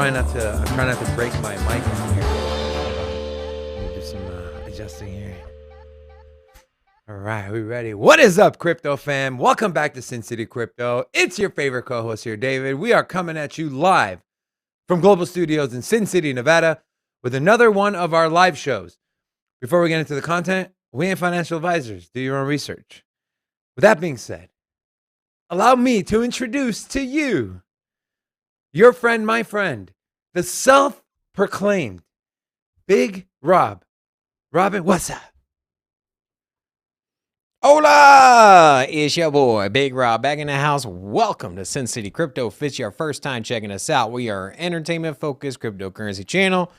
trying not to break my mic in here. Let me do some adjusting here. All right, we ready? What is up, crypto fam? Welcome back to Sin City Crypto. It's your favorite co-host here, David. We are coming at you live from Global Studios in Sin City, Nevada, with another one of our live shows. Before we get into the content, we ain't financial advisors. Do your own research. With that being said, allow me to introduce to you your friend, my friend, the self-proclaimed Big Rob. Robin, what's up? Hola! It's your boy, Big Rob, back in the house. Welcome to Sin City Crypto. If it's your first time checking us out, we are an entertainment-focused cryptocurrency channel.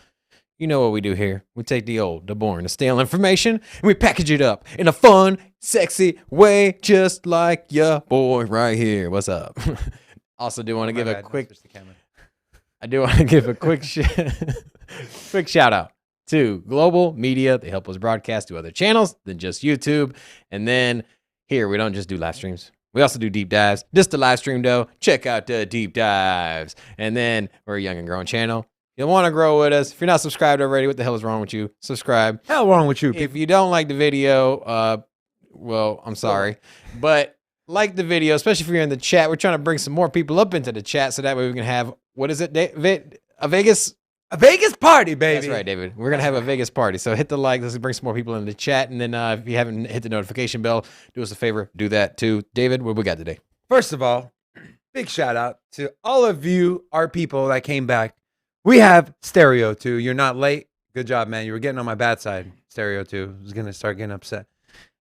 You know what we do here. We take the old, the boring, the stale information, and we package it up in a fun, sexy way, just like your boy right here. What's up? Also, do want to give a quick... I do want to give a quick quick shout out to Global Media. They help us broadcast to other channels than just YouTube. And then here, we don't just do live streams. We also do deep dives. Just the live stream, though. Check out the deep dives. And then we're a young and growing channel. You'll want to grow with us. If you're not subscribed already, what the hell is wrong with you? Subscribe. Hell wrong with you, people. If you don't like the video, well, I'm sorry. But like the video, especially if you're in the chat. We're trying to bring some more people up into the chat so that way we can have, what is it, David? A Vegas party, baby. That's right, David. We're going to have a Vegas party. So hit the like. Let's bring some more people in the chat. And then if you haven't hit the notification bell, do us a favor. Do that too. David, what we got today? First of all, big shout out to all of you, our people that came back. We have Stereo 2. You're not late. Good job, man. You were getting on my bad side, Stereo 2. I was going to start getting upset.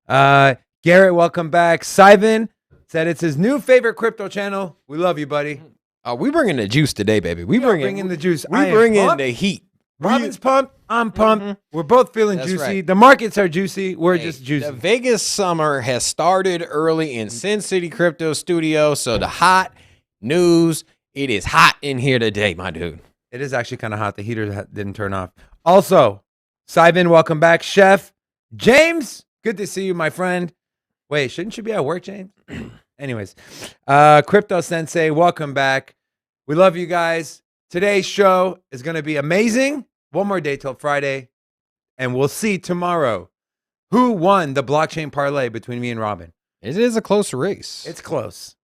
Garrett, welcome back. Simon said it's his new favorite crypto channel. We love you, buddy. We bringing the juice today, baby. We bringing the juice. We bring in the heat. Robin's pumped. I'm pumped. Mm-hmm. We're both feeling juicy. Right. The markets are juicy. We're just juicy. The Vegas summer has started early in Sin City Crypto Studio. So the hot news, it is hot in here today, my dude. It is actually kind of hot. The heater didn't turn off. Also, Simon, welcome back. Chef James, good to see you, my friend. Wait, shouldn't you be at work, James? Anyways, Crypto Sensei, welcome back. We love you guys. Today's show is going to be amazing. One more day till Friday, and we'll see tomorrow who won the blockchain parlay between me and Robin. It is a close race. It's close.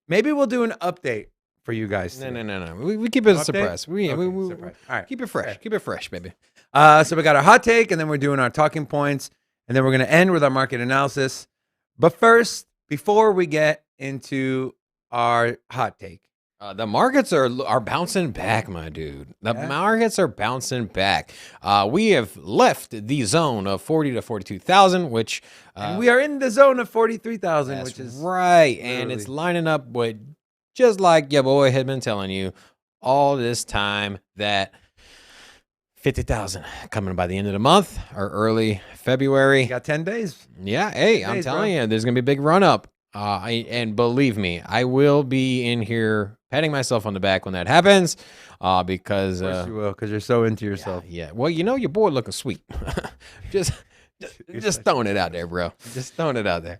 Maybe we'll do an update for you guys. No. We keep it a surprise. We surprise. All right. Keep it fresh. Keep it fresh, baby. So we got our hot take, and then we're doing our talking points, and then we're going to end with our market analysis. But first, before we get into our hot take, the markets are bouncing back, my dude. The markets are bouncing back. We have left the zone of 40 to 42,000, which and we are in the zone of 43,000, which is right, and it's lining up with just like your boy had been telling you all this time that 50,000 coming by the end of the month or early February. You got 10 days. Yeah, hey, I'm telling you, there's gonna be a big run up. And believe me, I will be in here patting myself on the back when that happens, because of course you will, because you're so into yourself. Yeah. Well, you know your boy looking sweet. just throwing it out there, bro. Just throwing it out there.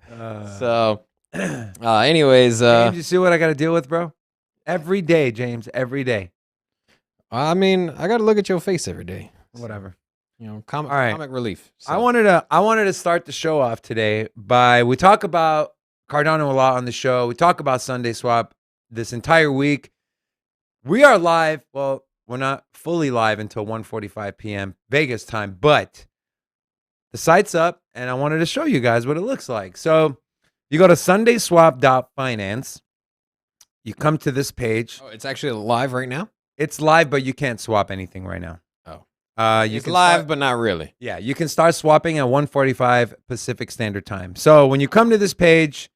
Anyways, James, you see what I got to deal with, bro? Every day, James. Every day. I mean, I got to look at your face every day. Whatever. You know, comic relief. So. I wanted to start the show off today by, we talk about Cardano a lot on the show. We talk about Sunday Swap this entire week. We are live. Well, we're not fully live until 1:45 p.m. Vegas time, but the site's up, and I wanted to show you guys what it looks like. So you go to sundayswap.finance. You come to this page. Oh, it's actually live right now? It's live, but you can't swap anything right now. It's live, but not really. Yeah, you can start swapping at 1:45 Pacific Standard Time. So when you come to this page,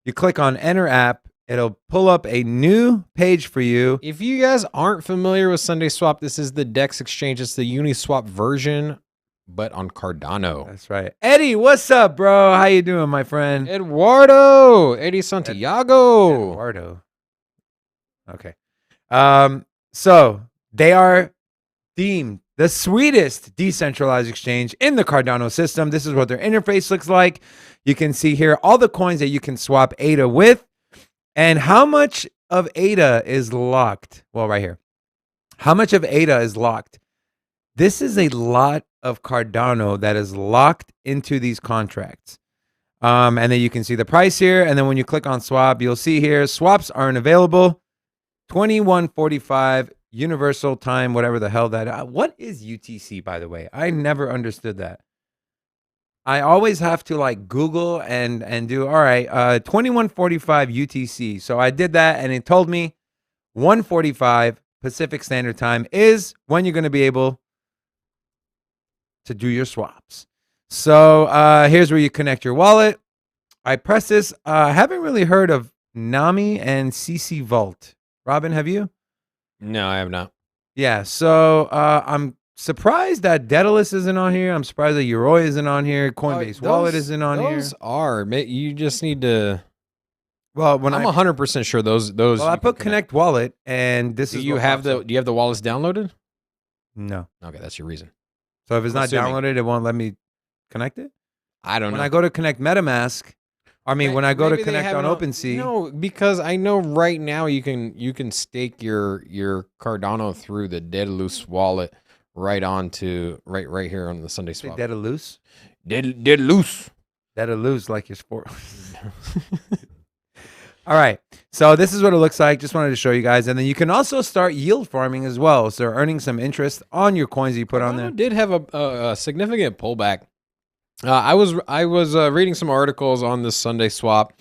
you click on Enter App. It'll pull up a new page for you. If you guys aren't familiar with Sunday Swap, this is the DEX exchange. It's the Uniswap version, but on Cardano. That's right. Eddie, what's up, bro? How you doing, my friend? Eddie Santiago. Eduardo. Okay. So they are deemed the sweetest decentralized exchange in the Cardano system. This is what their interface looks like. You can see here all the coins that you can swap ADA with, and how much of ADA is locked. Well, right here. How much of ADA is locked? This is a lot of Cardano that is locked into these contracts. And then you can see the price here. And then when you click on swap, you'll see here swaps aren't available. 2145 universal time, whatever the hell that. What is UTC, by the way? I never understood that. I always have to like Google and do, all right, 2145 UTC. So I did that and it told me 145 Pacific Standard Time is when you're going to be able to do your swaps. So here's where you connect your wallet. I press this. I haven't really heard of Nami and CC Vault. Robin, have you? No, I have not. Yeah. So I'm surprised that Daedalus isn't on here. I'm surprised that Yoroi isn't on here. Coinbase Wallet isn't on here. Those are. You just need to. Well, when I'm 100% sure those. Well, I put Connect Wallet, and this do is. You have the? Do you have the wallets downloaded? No. Okay, that's your reason. So if it's not downloaded, it won't let me connect it. I don't know. When I go to connect MetaMask, when I go to connect on OpenSea. No, because I know right now you can stake your Cardano through the Daedalus wallet right onto right here on the Sunday swap. Daedalus? Daedalus. Daedalus, like your sport. All right. So this is what it looks like. Just wanted to show you guys. And then you can also start yield farming as well. So earning some interest on your coins you put on there. Did have a significant pullback. I was reading some articles on this Sunday swap.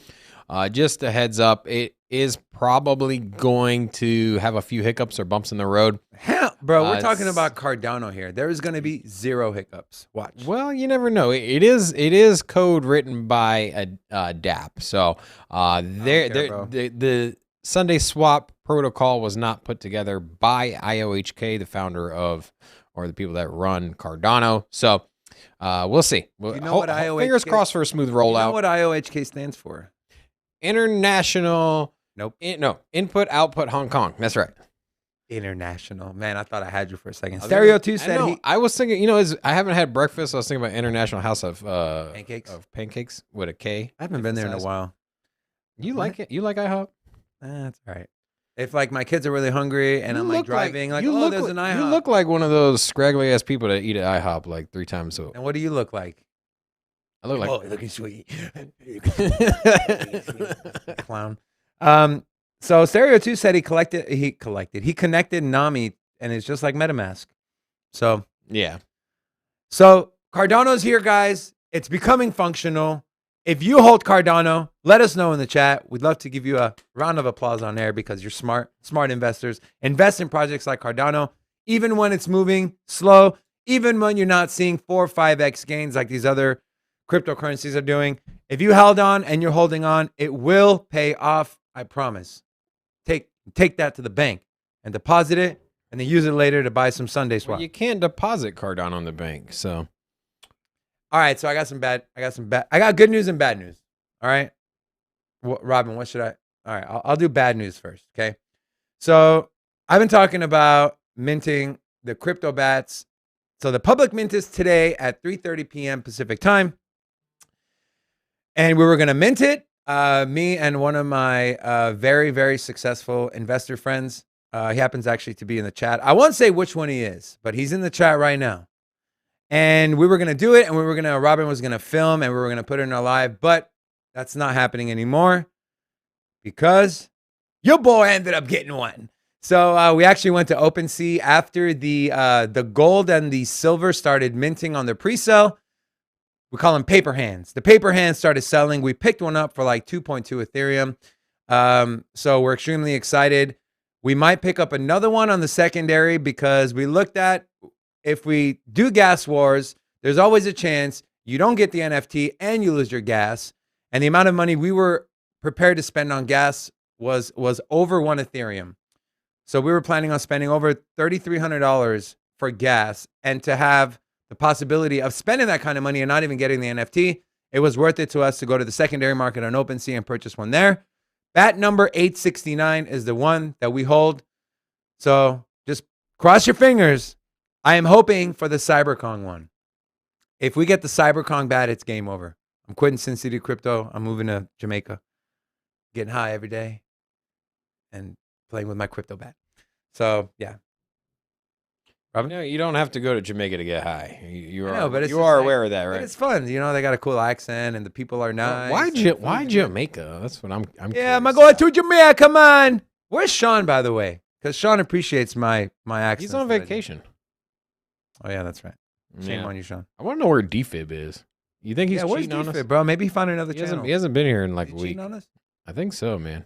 Just a heads up, it is probably going to have a few hiccups or bumps in the road. Hell, bro, we're talking about Cardano here. There is going to be 0 hiccups. Watch. Well, you never know. It is code written by a DApp. So the Sunday swap protocol was not put together by IOHK, the founder of or the people that run Cardano. So we'll see. You know what IOHK, fingers crossed for a smooth rollout. You know what IOHK stands for? International. Nope. Input Output Hong Kong. That's right. International. Man, I thought I had you for a second. Stereo 2 said I was thinking, I haven't had breakfast. I was thinking about International House of Pancakes with a K. I haven't been there in a while. You like it? You like IHOP? That's all right. If like my kids are really hungry and I'm like driving, there's an IHOP. You look like one of those scraggly ass people that eat at IHOP like 3 times a week. And what do you look like? I look like looking sweet. Clown. So Stereo 2 said he connected Nami and it's just like MetaMask. So yeah. So Cardano's here, guys. It's becoming functional. If you hold Cardano, let us know in the chat. We'd love to give you a round of applause on there because you're smart investors. Invest in projects like Cardano, even when it's moving slow, even when you're not seeing 4 or 5x gains like these other cryptocurrencies are doing. If you held on and you're holding on, it will pay off. I promise. Take that to the bank and deposit it and then use it later to buy some Sunday swap. Well, you can't deposit Cardano on the bank, so. All right, so I got good news and bad news. All right. Robin, what should I? All right, I'll do bad news first, okay? So I've been talking about minting the crypto bats. So the public mint is today at 3:30 p.m. Pacific time. And we were going to mint it. Me and one of my very, very successful investor friends. He happens actually to be in the chat. I won't say which one he is, but he's in the chat right now. And we were going to do it, and Robin was going to film, and we were going to put it in our live, but that's not happening anymore because your boy ended up getting one. So we actually went to OpenSea after the gold and the silver started minting on their pre-sale. We call them paper hands. The paper hands started selling. We picked one up for like 2.2 Ethereum. So we're extremely excited. We might pick up another one on the secondary because we looked at if we do gas wars, there's always a chance you don't get the NFT and you lose your gas. And the amount of money we were prepared to spend on gas was over 1 Ethereum. So we were planning on spending over $3,300 for gas, and to have the possibility of spending that kind of money and not even getting the NFT, it was worth it to us to go to the secondary market on OpenSea and purchase one there. Bat number 869 is the one that we hold. So just cross your fingers. I am hoping for the CyberKong one. If we get the CyberKong bat, it's game over. I'm quitting Sin City Crypto. I'm moving to Jamaica, getting high every day and playing with my crypto bat. So yeah, Robin? No, you don't have to go to Jamaica to get high. You I know, but it's you just are like- aware of that, But right? it's fun. You know, they got a cool accent and the people are nice. Why and the food's why good. Jamaica? That's what I'm Yeah, I'm curious going about. to Jamaica. Come on. Where's Sean, by the way? Because Sean appreciates my accent. He's on vacation. Oh, yeah, that's right. Shame Yeah. on you, Sean. I want to know where DFib is. You think he's Yeah, where's cheating on us? DFib, bro? Maybe he found another channel. He hasn't been here in Is like he a cheating week. on us? I think so, man.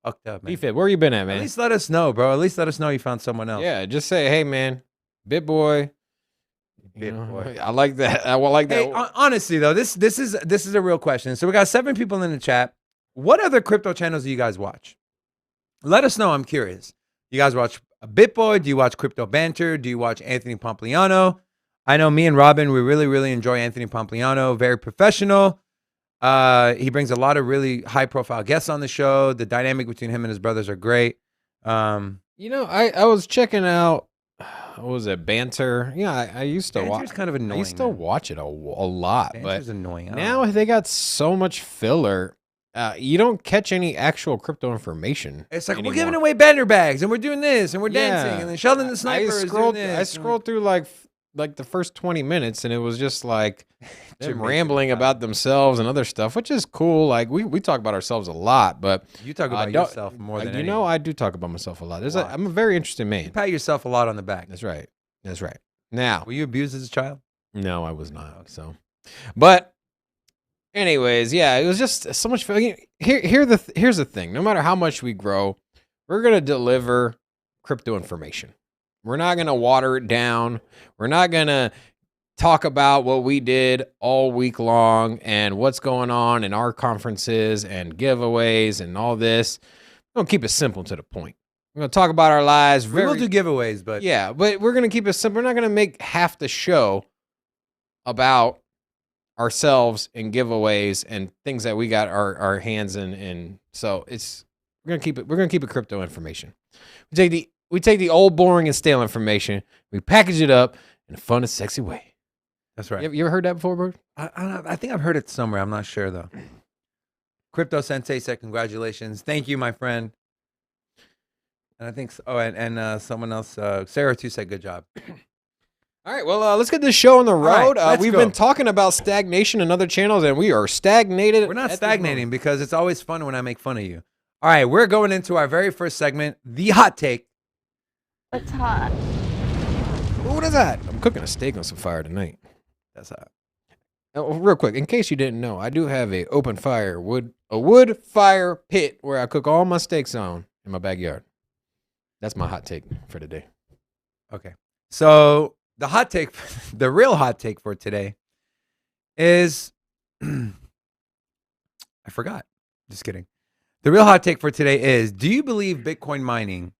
Fucked up, man. DFib, where you been at, At man? least let us know, bro. At least let us know you found someone else. Yeah, just say, hey, man, Bit Boy. Bit boy. I like that. I like that. Hey, honestly though, this is a real question. So we got 7 people in the chat. What other crypto channels do you guys watch? Let us know. I'm curious. You guys watch BitBoy? Do you watch Crypto Banter? Do you watch Anthony Pompliano? I know me and Robin, we really enjoy Anthony Pompliano. Very professional. He brings a lot of really high profile guests on the show. The dynamic between him and his brothers are great. I was checking out. What was it? Banter. Yeah, I used to watch. Banter's kind of annoying. I used to man. watch it a lot, Banter's but annoying. I don't now know. they got so much filler. You don't catch any actual crypto information. It's like anymore. we're giving away banner bags and we're doing this and we're Yeah. dancing and then Sheldon the sniper is doing this. I scrolled through like the first 20 minutes and it was just like them Jamaican rambling style. about themselves and other stuff, which is cool. Like we talk about ourselves a lot, but You talk about don't- yourself more than you anyone. know I do talk about myself a lot. lot. I'm a very interesting man. You pat yourself a lot on the back. That's right. That's right. Now, Were you abused as a child? no, I was not. So, but anyways, yeah, it was just so much fun. Here's the thing. No matter how much we grow, we're gonna deliver crypto information. We're not gonna water it down. We're not gonna talk about what we did all week long and what's going on in our conferences and giveaways and all this. We're gonna keep it simple to the point. We're gonna talk about our lives. We will do giveaways, but Yeah, but we're gonna keep it simple. We're not gonna make half the show about ourselves and giveaways and things that we got our hands in. So we're gonna keep it crypto information. We take the old, boring, and stale information. We package it up in a fun and sexy way. that's right. You ever heard that before, bro? I think I've heard it somewhere. I'm not sure though. Crypto Sensei said, "Congratulations, thank you, my friend." And I think, someone else, Sarah too said, "Good job." All right, well, let's get this show on the right, road. let's We've go. been talking about stagnation in other channels, and we are stagnated. We're not at this stagnating because it's always fun when I make fun of you. All right, we're going into our very first segment, the hot take. It's hot. moment. Ooh, what is that? I'm cooking a steak on some fire tonight. That's hot. Oh, real quick, in case you didn't know, I do have a wood fire pit where I cook all my steaks on in my backyard. That's my hot take for today. Okay. So the hot take, the real hot take for today is, I forgot. Just kidding. The real hot take for today is, do you believe Bitcoin mining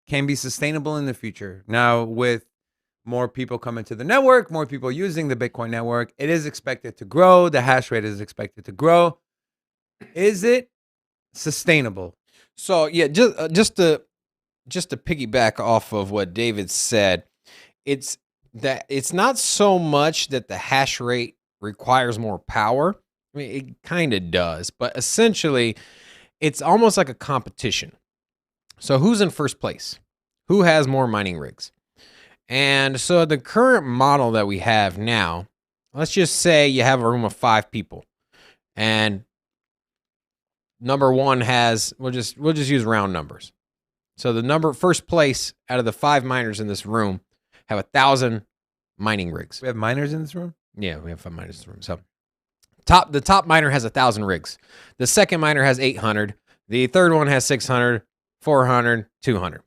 can be sustainable in the future? Now, with more people coming to the network, more people using the Bitcoin network, it is expected to grow. The hash rate is expected to grow. Is it sustainable? So yeah, just to piggyback off of what David said, it's not so much that the hash rate requires more power. I mean, it kind of does, but essentially, it's almost like a competition. So who's in first place? Who has more mining rigs? And so the current model that we have now, let's just say you have a room of 5 people, and number one has, we'll just use round numbers. So the first place out of the 5 miners in this room have 1,000 mining rigs. We have miners in this room? Yeah, we have 5 miners in this room. So the top miner has 1,000 rigs. The second miner has 800. The third one has 600, 400, 200.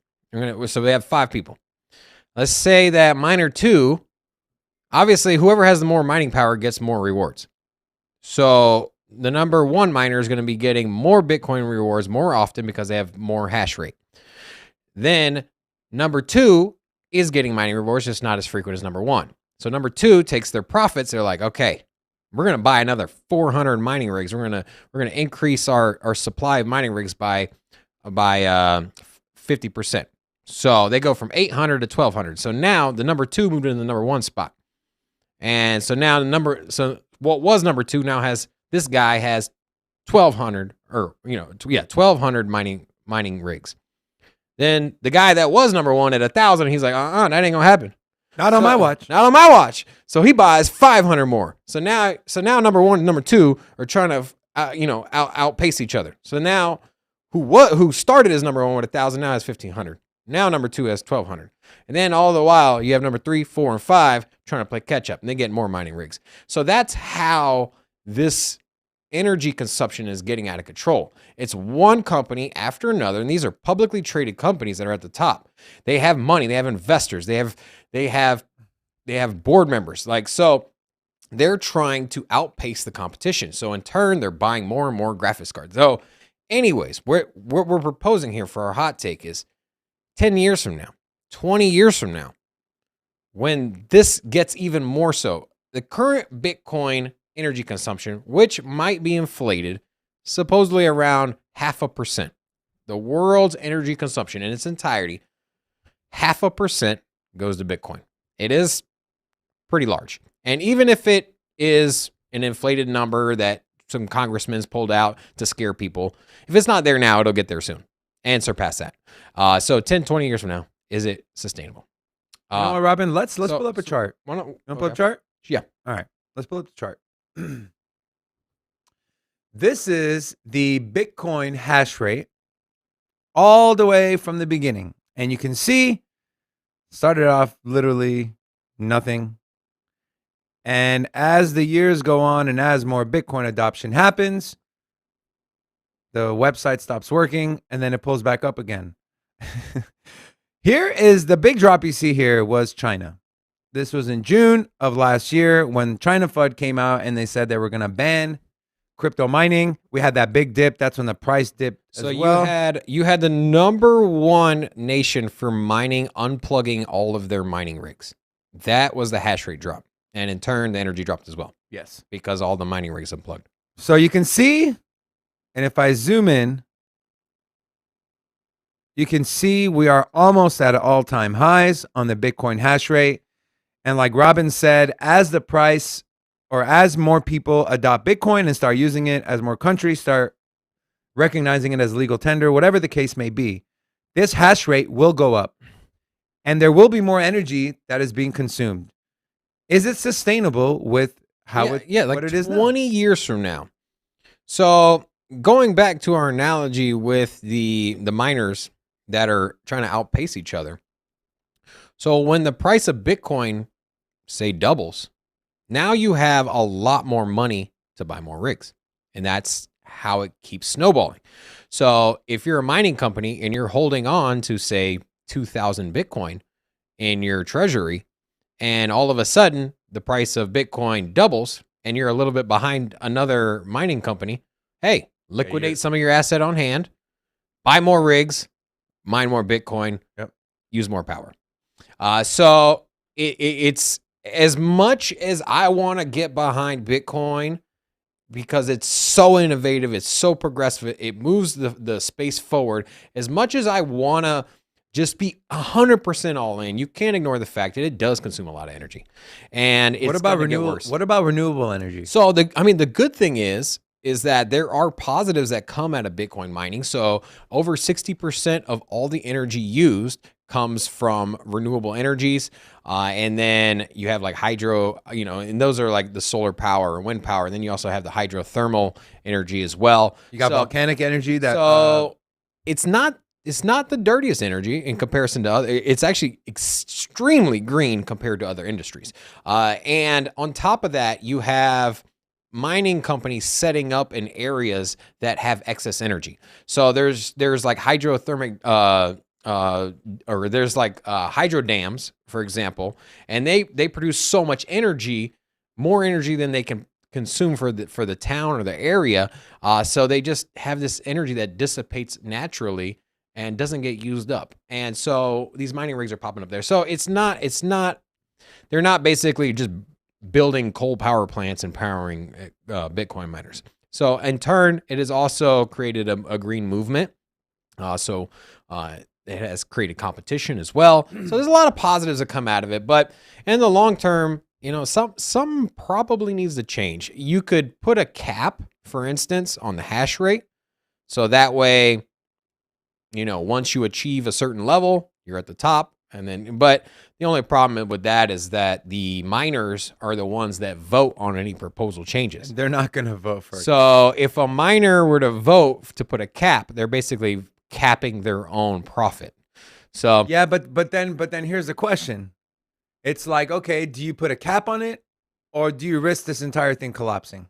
So we have 5 people. Let's say that miner 2, obviously whoever has the more mining power gets more rewards. So the number 1 miner is going to be getting more Bitcoin rewards more often because they have more hash rate. Then number 2 is getting mining rewards, just not as frequent as number 1. So number 2 takes their profits. They're like, okay, we're going to buy another 400 mining rigs. We're going to increase our supply of mining rigs by 50%. So they go from 800 to 1,200. So now the number 2 moved into the number 1 spot. And so now what was number 2 now this guy has 1,200 1,200 mining rigs. Then the guy that was number 1 at 1,000, he's like, that ain't gonna happen. Not on my watch. Not on my watch. So he buys 500 more. So now number one and number two are trying to, outpace each other. So now who started as number one with 1,000 now has 1,500. Now number two has 1,200. And then all the while you have number 3, 4, and 5 trying to play catch up and they get more mining rigs. So that's how this energy consumption is getting out of control. It's one company after another, and these are publicly traded companies that are at the top. They have money, they have investors, they have board members. So they're trying to outpace the competition. So in turn, they're buying more and more graphics cards. So anyways, what we're proposing here for our hot take is 10 years from now, 20 years from now, when this gets even more so, the current Bitcoin energy consumption, which might be inflated, supposedly around 0.5%. The world's energy consumption in its entirety, 0.5% goes to Bitcoin. It is pretty large. And even if it is an inflated number that some congressmen's pulled out to scare people, if it's not there now, it'll get there soon and surpass that. So 10, 20 years from now, is it sustainable? You know what, Robin? Let's pull up a chart. Why not? You want to pull up a chart? Yeah. All right. Let's pull up the chart. This is the Bitcoin hash rate all the way from the beginning. And you can see, started off literally nothing. And as the years go on and as more Bitcoin adoption happens, the website stops working and then it pulls back up again. Here is the big drop you see here was China. This was in June of last year when China FUD came out and they said they were going to ban crypto mining. We had that big dip. That's when the price dipped as well. So you had the number one nation for mining unplugging all of their mining rigs. That was the hash rate drop. And in turn, the energy dropped as well. Yes. Because all the mining rigs unplugged. So you can see, and if I zoom in, you can see we are almost at all-time highs on the Bitcoin hash rate. And like Robin said, as the price or as more people adopt Bitcoin and start using it, as more countries start recognizing it as legal tender, whatever the case may be, this hash rate will go up and there will be more energy that is being consumed. Is it sustainable with what it is now? 20 years from now. So going back to our analogy with the miners that are trying to outpace each other. So when the price of Bitcoin, say, doubles, now you have a lot more money to buy more rigs. And that's how it keeps snowballing. So if you're a mining company and you're holding on to, say, 2,000 Bitcoin in your treasury, and all of a sudden the price of Bitcoin doubles and you're a little bit behind another mining company, hey, liquidate some of your asset on hand, buy more rigs, mine more Bitcoin, use more power. So it's as much as I want to get behind Bitcoin because it's so innovative, it's so progressive, it moves the space forward. As much as I want to just be 100% all in, you can't ignore the fact that it does consume a lot of energy. And it's what about renewable energy? So the good thing is that there are positives that come out of Bitcoin mining. So over 60% of all the energy used comes from renewable energies. And then you have like hydro, and those are like the solar power or wind power. And then you also have the hydrothermal energy as well. You got volcanic energy that. So it's not the dirtiest energy in comparison to other. It's actually extremely green compared to other industries. And on top of that, you have mining companies setting up in areas that have excess energy. So there's like hydrothermic, or there's like hydro dams, for example, and they produce so much energy, more energy than they can consume for the town or the area. So they just have this energy that dissipates naturally and doesn't get used up. And so these mining rigs are popping up there. So they're not basically just building coal power plants and powering Bitcoin miners. So in turn, it has also created a green movement. It has created competition as well. So there's a lot of positives that come out of it. But in the long term, some probably needs to change. You could put a cap, for instance, on the hash rate. So that way, once you achieve a certain level, you're at the top. But The only problem with that is that the miners are the ones that vote on any proposal changes. They're not going to vote for it. So if a miner were to vote to put a cap, they're basically capping their own profit. So Yeah, but then here's the question. It's like, okay, do you put a cap on it, or do you risk this entire thing collapsing?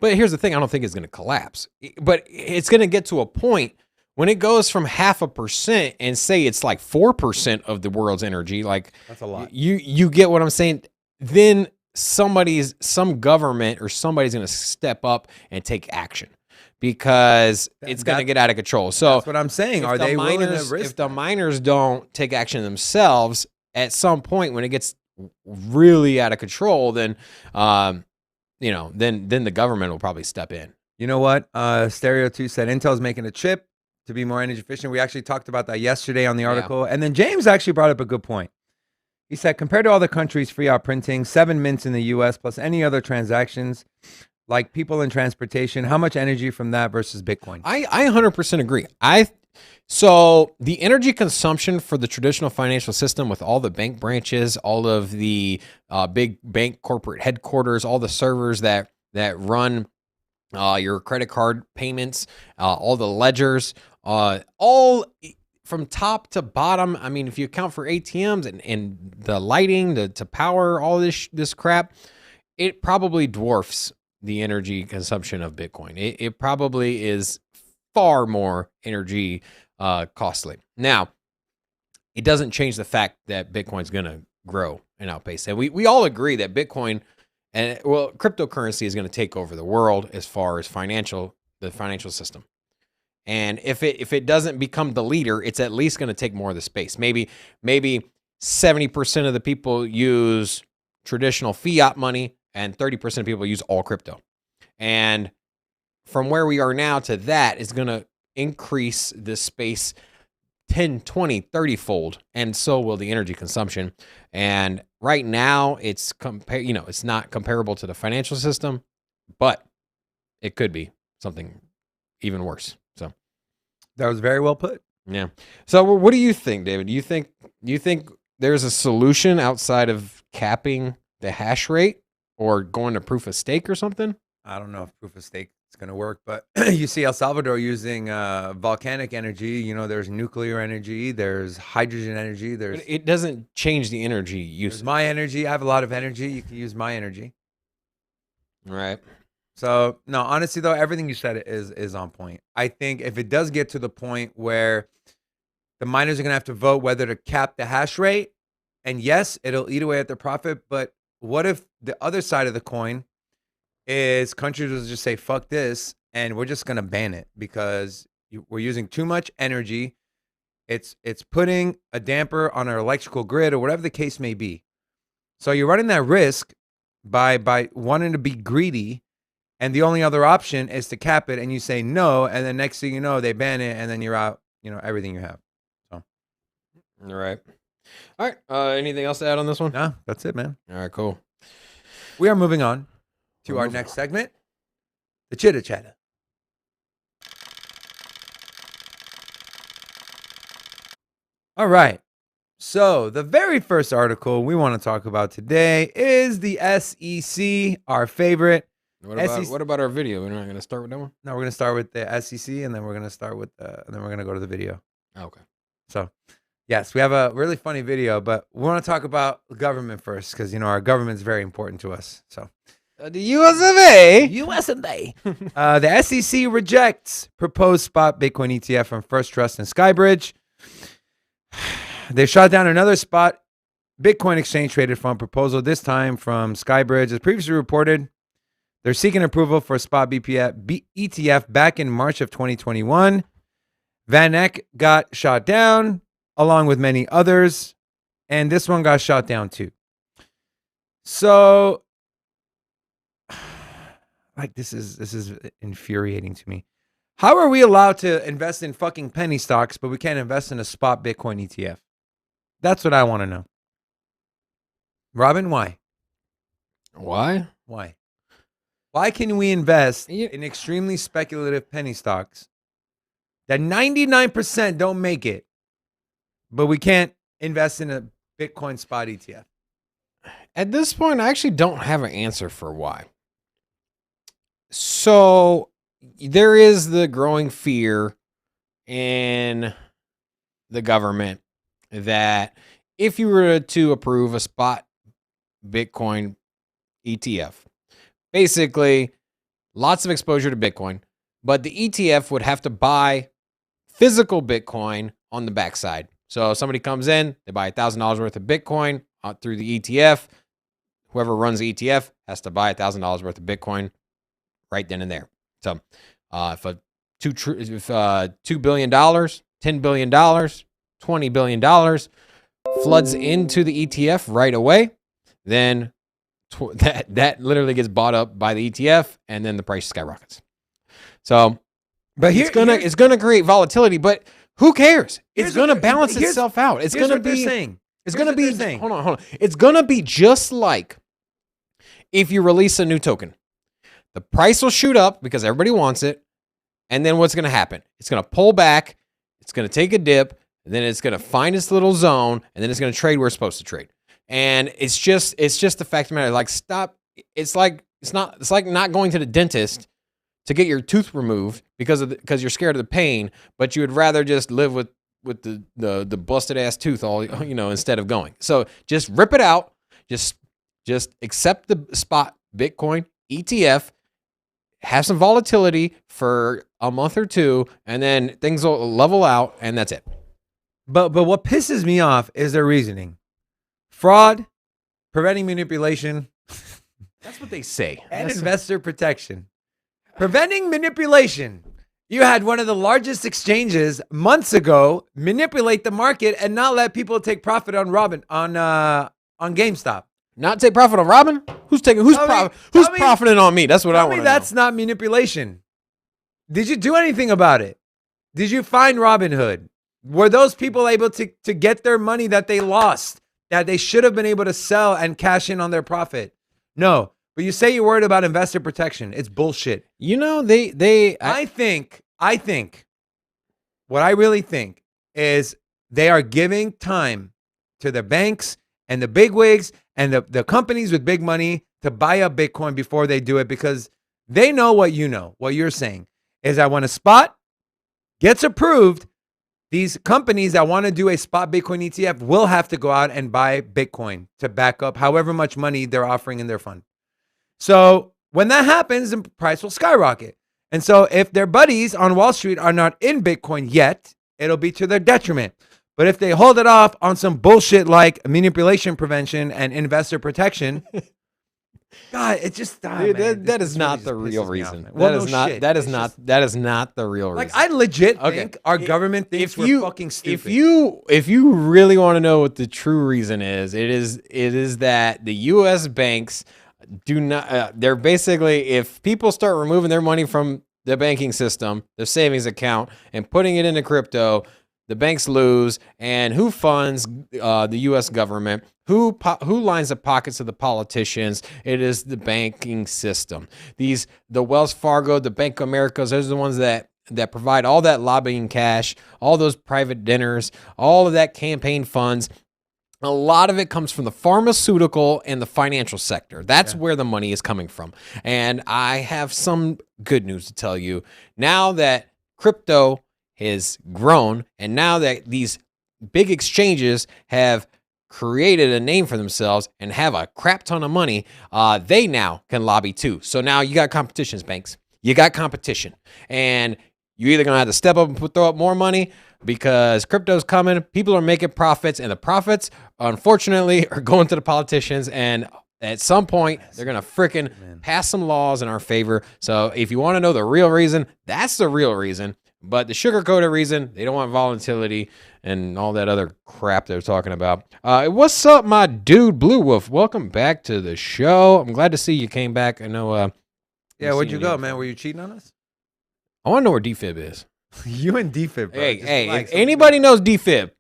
but here's the thing, I don't think it's going to collapse. But it's going to get to a point when it goes from 0.5% and say it's like 4% of the world's energy, like That's a lot. you get what I'm saying? Then some government or somebody's going to step up and take action because it's going to get out of control. So That's what I'm saying. Are they willing to risk if the miners don't take action themselves at some point when it gets really out of control, then then the government will probably step in. You know what? Stereo 2 said Intel's making a chip to be more energy efficient. We actually talked about that yesterday on the article. And then James actually brought up a good point. He said, compared to all the countries free out printing, 7 mints in the US plus any other transactions like people and transportation, how much energy from that versus Bitcoin? I 100% agree. So the energy consumption for the traditional financial system with all the bank branches, all of the big bank corporate headquarters, all the servers that run your credit card payments, all the ledgers, all from top to bottom. I mean, if you account for ATMs and the lighting to power all this crap, it probably dwarfs the energy consumption of Bitcoin. It probably is far more energy costly. Now, it doesn't change the fact that Bitcoin's going to grow and outpace. And we all agree that Bitcoin and cryptocurrency is going to take over the world as far as the financial system. And if it doesn't become the leader, it's at least going to take more of the space. Maybe 70% of the people use traditional fiat money and 30% of people use all crypto. And from where we are now to that is going to increase the space 10, 20, 30 fold. And so will the energy consumption. And right now it's it's not comparable to the financial system, but it could be something even worse. So That was very well put. yeah. So what do you think, David? Do you think there's a solution outside of capping the hash rate or going to proof of stake or something? I don't know if proof of stake is going to work, but you see El Salvador using volcanic energy. There's nuclear energy, there's hydrogen energy, But it doesn't change the energy there's use. my energy. I have a lot of energy. You can use my energy. Right. So no, honestly though, everything you said is on point. I think if it does get to the point where the miners are going to have to vote whether to cap the hash rate, and yes, it'll eat away at their profit. But what if the other side of the coin is countries will just say, fuck this, and we're just going to ban it because we're using too much energy. It's putting a damper on our electrical grid or whatever the case may be. So you're running that risk by wanting to be greedy, and the only other option is to cap it, and you say no, and then next thing you know, they ban it, and then you're out, everything you have. So All right. All right. Anything else to add on this one? no, that's it, man. All right, cool. We are moving on to We're our moving next on. segment, the Chitter Chatter. All right. So the very first article we want to talk about today is the SEC, our favorite. What about our video? We're not going to start with that one? No, we're going to start with the SEC, and then we're going to start with and then we're going to go to the video. Oh, okay. So, yes, we have a really funny video, but we want to talk about government first because our government is very important to us. So, The US of A. US and A. The SEC rejects proposed spot Bitcoin ETF from First Trust and Skybridge. They shot down another spot Bitcoin exchange traded fund proposal, this time from Skybridge. As previously reported, they're seeking approval for a spot ETF back in March of 2021. Van Eck got shot down, along with many others, and this one got shot down too. So, this is infuriating to me. How are we allowed to invest in fucking penny stocks, but we can't invest in a spot Bitcoin ETF? That's what I want to know. Robin, why? Why? Why? Why can we invest in extremely speculative penny stocks that 99% don't make it, but we can't invest in a Bitcoin spot ETF? At this point, I actually don't have an answer for why. So there is the growing fear in the government that if you were to approve a spot Bitcoin ETF, basically lots of exposure to Bitcoin, but the ETF would have to buy physical Bitcoin on the backside. So if somebody comes in, they buy $1,000 worth of Bitcoin through the ETF. Whoever runs the ETF has to buy $1,000 worth of Bitcoin right then and there. So if $2 billion, $10 billion, $20 billion floods into the ETF right away, then that literally gets bought up by the ETF, and then the price skyrockets. So, But it's gonna create volatility, but who cares? It's gonna balance here's- itself out. It's here's gonna what they're be saying. It's Here's gonna what be they're saying. hold on. It's gonna be just like if you release a new token. The price will shoot up because everybody wants it, and then what's gonna happen? It's gonna pull back, it's gonna take a dip, and then it's gonna find its little zone, and then it's gonna trade where it's supposed to trade. And it's just the fact of the matter. Like, stop. It's like not going to the dentist to get your tooth removed because you're scared of the pain, but you would rather just live with the busted ass tooth all instead of going. So just rip it out. Just accept the spot Bitcoin ETF. Have some volatility for a month or two, and then things will level out, and that's it. But what pisses me off is their reasoning. Fraud, preventing manipulation, That's what they say. and investor protection. Preventing manipulation. You had one of the largest exchanges months ago manipulate the market and not let people take profit on GameStop. Not take profit on Robin? Who's profiting on me? That's what I Tell want me to know. that's not manipulation. Did you do anything about it? Did you find Robinhood? Were those people able to get their money that they lost, that they should have been able to sell and cash in on their profit? No. But you say you're worried about investor protection. It's bullshit. I think what I really think is they are giving time to the banks and the bigwigs and the companies with big money to buy up Bitcoin before they do it, because they know what you know. What you're saying is, I want a spot, gets approved. These companies that want to do a spot Bitcoin ETF will have to go out and buy Bitcoin to back up however much money they're offering in their fund. So when that happens, the price will skyrocket. And so if their buddies on Wall Street are not in Bitcoin yet, it'll be to their detriment. But if they hold it off on some bullshit like manipulation prevention and investor protection, God, it just that is not the real reason. That is not the real reason. Like, I legit think our government thinks we're fucking stupid. If you really want to know what the true reason is, it is that the U.S. banks do not. They're basically, if people start removing their money from the banking system, their savings account, and putting it into crypto, the banks lose. And who funds the U.S. government? Who lines the pockets of the politicians? It is the banking system. The Wells Fargo, the Bank of Americas, those are the ones that provide all that lobbying cash, all those private dinners, all of that campaign funds. A lot of it comes from the pharmaceutical and the financial sector. That's where the money is coming from. And I have some good news to tell you. Now that crypto has grown, and now that these big exchanges have created a name for themselves and have a crap ton of money, they now can lobby too. So now you got competitions, banks. You got competition. And you're either going to have to step up and throw up more money, because crypto's coming, people are making profits, and the profits, unfortunately, are going to the politicians. And at some point, they're going to fricking pass some laws in our favor. So if you want to know the real reason, that's the real reason. But the sugar-coated reason, they don't want volatility and all that other crap they're talking about. What's up, my dude, Blue Wolf? Welcome back to the show. I'm glad to see you came back. I know. Yeah, where'd you go, man? Were you cheating on us? I want to know where DFib is. You and DFib, bro. Hey, if anybody knows DFib.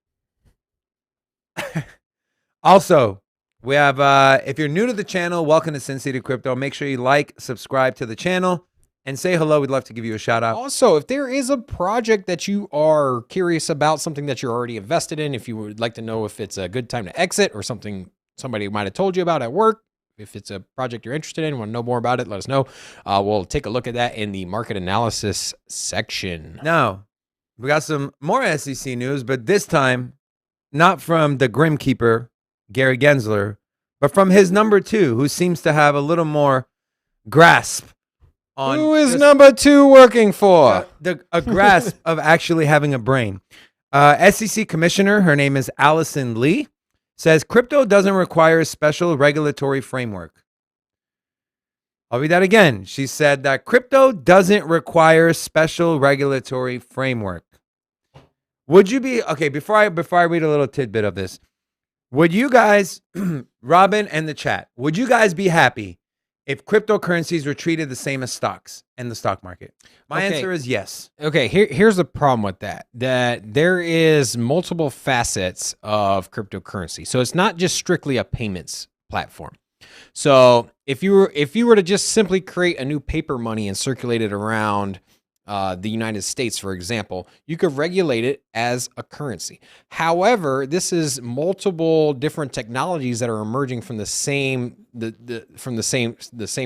Also, we have, if you're new to the channel, welcome to Sin City Crypto. Make sure you like, subscribe to the channel, and say hello. We'd love to give you a shout out. Also, if there is a project that you are curious about, something that you're already invested in, if you would like to know if it's a good time to exit or something somebody might have told you about at work, if it's a project you're interested in, want to know more about it, let us know. We'll take a look at that in the market analysis section. Now, we got some more SEC news, but this time not from the Grim Keeper, Gary Gensler, but from his number 2, who seems to have a little more grasp on who is number 2 working for? A grasp of actually having a brain. SEC Commissioner, her name is Allison Lee, says crypto doesn't require a special regulatory framework. I'll read that again. She said that crypto doesn't require special regulatory framework. Would you be okay? Before I read a little tidbit of this, would you guys, Robin and the chat, would you guys be happy if cryptocurrencies were treated the same as stocks and the stock market? My answer is yes. Okay, here's the problem with that. That there is multiple facets of cryptocurrency. So it's not just strictly a payments platform. So if you were to just simply create a new paper money and circulate it around the United States, for example, you could regulate it as a currency. However, this is multiple different technologies that are emerging from the same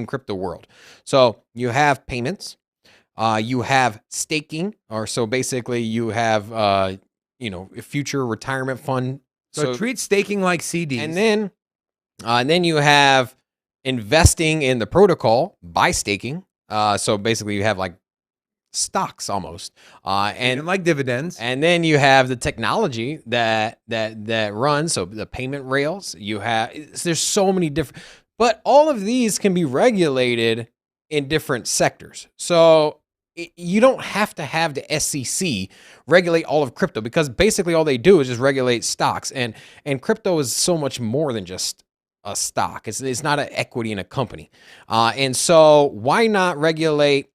crypto world. So you have payments, you have staking, or so basically you have a future retirement fund. So treat staking like CDs, and then you have investing in the protocol by staking. So basically you have like stocks almost, and like dividends. And then you have the technology that runs. So the payment rails, there's so many different, but all of these can be regulated in different sectors. So you don't have to have the SEC regulate all of crypto, because basically all they do is just regulate stocks, and crypto is so much more than just a stock. It's not an equity in a company. And so why not regulate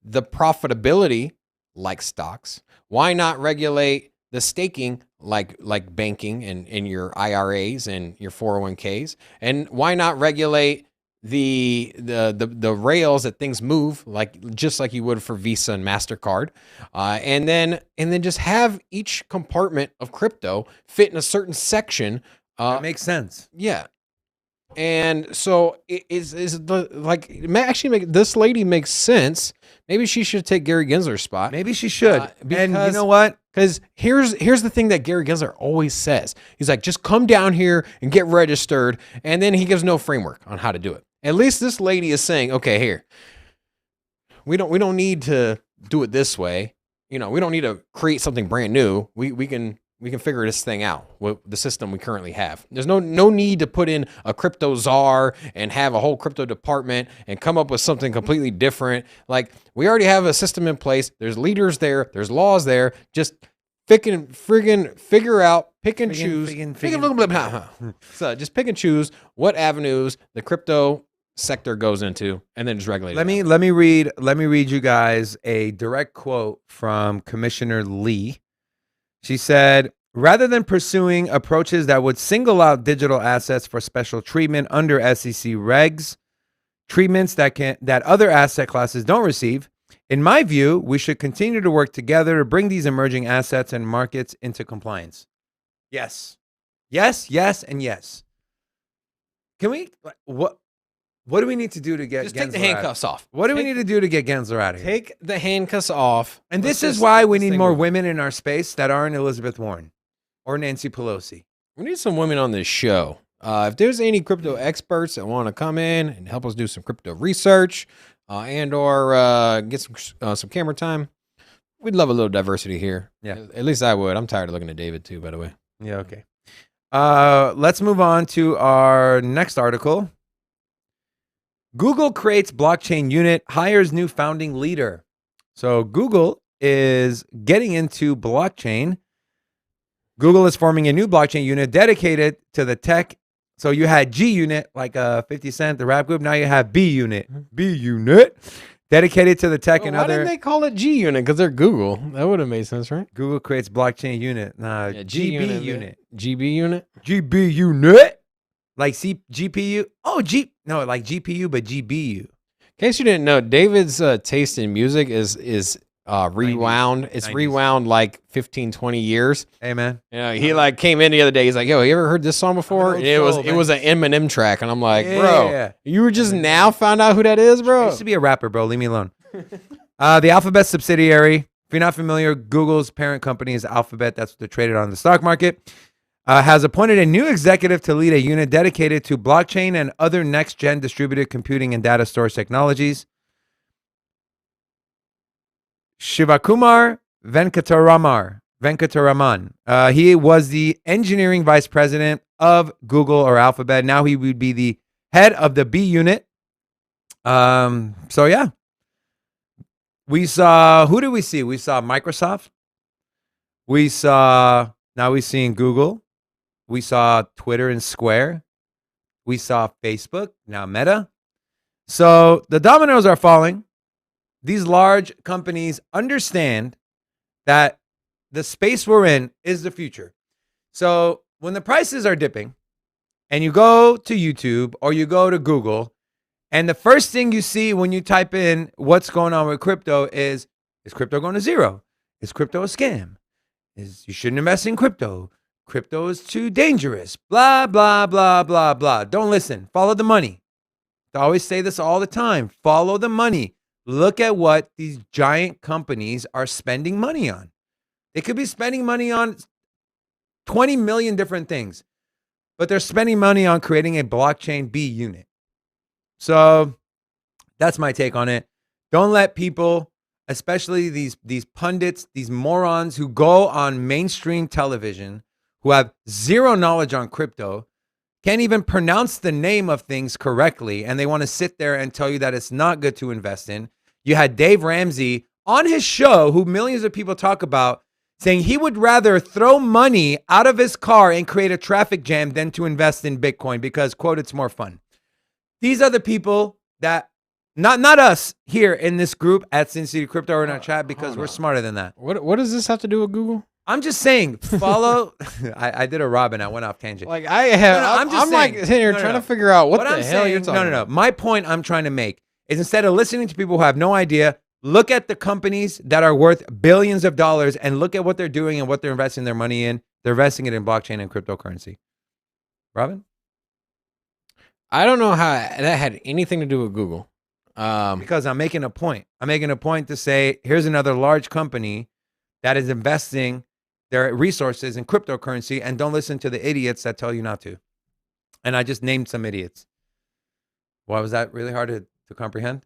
the profitability like stocks? Why not regulate the staking like banking and your IRAs and your 401ks? And why not regulate the rails that things move, just like you would for Visa and MasterCard? And then just have each compartment of crypto fit in a certain section. That makes sense. Yeah. And so this lady makes sense. Maybe she should take Gary Gensler's spot. Maybe she should. And you know what? Because here's the thing that Gary Gensler always says. He's like, just come down here and get registered. And then he gives no framework on how to do it. At least this lady is saying, okay, here, we don't need to do it this way. We don't need to create something brand new. We can figure this thing out with the system we currently have. There's no need to put in a crypto czar and have a whole crypto department and come up with something completely different. Like, we already have a system in place. There's leaders there. There's laws there. Just figure out, pick and choose. So just pick and choose what avenues the crypto sector goes into, and then just regulate it. Let me read you guys a direct quote from Commissioner Lee. She said, rather than pursuing approaches that would single out digital assets for special treatment under SEC regs, treatments that other asset classes don't receive, in my view, we should continue to work together to bring these emerging assets and markets into compliance. Yes. Yes, yes, and yes. Can we, what do we need to do to get just Gensler take the handcuffs off? What do we need to do to get Gensler out of here? Take the handcuffs off. And this is why we need more women in our space that aren't Elizabeth Warren or Nancy Pelosi. We need some women on this show. If there's any crypto experts that want to come in and help us do some crypto research or get some camera time, we'd love a little diversity here. Yeah. At least I would. I'm tired of looking at David too, by the way. Yeah, okay. Let's move on to our next article. Google creates blockchain unit, hires new founding leader. So Google is getting into blockchain. Google is forming a new blockchain unit dedicated to the tech. So you had G Unit, like 50 Cent, the rap group. Now you have B Unit. B Unit, dedicated to the tech and why other. Why didn't they call it G Unit? Because they're Google. That would have made sense, right? Google creates blockchain unit. Nah, GB unit. GB Unit? GB Unit? Like GPU? Oh, like GPU, but GBU. case you didn't know, David's taste in music is rewound. It's 90s. rewound like 15, 20 years. Hey, man. You know, he like came in the other day. He's like, "Yo, you ever heard this song before?" old And it soul, was man. an Eminem track, and I'm like, Yeah. "Bro, you were just now found out who that is, I bro." used to be a rapper, bro. Leave me alone. The Alphabet subsidiary. If you're not familiar, Google's parent company is Alphabet. That's what they're traded on the stock market. Has appointed a new executive to lead a unit dedicated to blockchain and other next-gen distributed computing and data storage technologies. Shivakumar Venkataraman. He was the engineering vice president of Google or Alphabet. Now he would be the head of the B unit. So yeah. We saw, who did we see? We saw Microsoft. Now we've seen Google. We saw Twitter and Square. We saw Facebook, now Meta. So the dominoes are falling. These large companies understand that the space we're in is the future. So when the prices are dipping and you go to YouTube or you go to Google, and the first thing you see when you type in what's going on with crypto is crypto going to zero? Is crypto a scam? You shouldn't invest in crypto. Crypto is too dangerous. Blah, blah, blah, blah, blah. Don't listen. Follow the money. I always say this all the time. Follow the money. Look at what these giant companies are spending money on. They could be spending money on 20 million different things, but they're spending money on creating a blockchain B unit. So that's my take on it. Don't let people, especially these pundits, these morons who go on mainstream television, who have zero knowledge on crypto, can't even pronounce the name of things correctly, and they want to sit there and tell you that it's not good to invest in. You had Dave Ramsey on his show, who millions of people talk about, saying he would rather throw money out of his car and create a traffic jam than to invest in Bitcoin because, quote, it's more fun. These are the people that, not us here in this group at Sin City Crypto or in our chat, because we're smarter than that. What does this have to do with Google? I'm just saying, follow. I did a Robin. I went off tangent. Like I have, I'm just saying, like sitting here trying to figure out what the I'm hell saying, you're talking No. about. My point I'm trying to make is, instead of listening to people who have no idea, look at the companies that are worth billions of dollars and look at what they're doing and what they're investing their money in. They're investing it in blockchain and cryptocurrency. Robin? I don't know how that had anything to do with Google. Because I'm making a point. I'm making a point to say, here's another large company that is investing their resources in cryptocurrency, and don't listen to the idiots that tell you not to. And I just named some idiots. Why was that really hard to comprehend?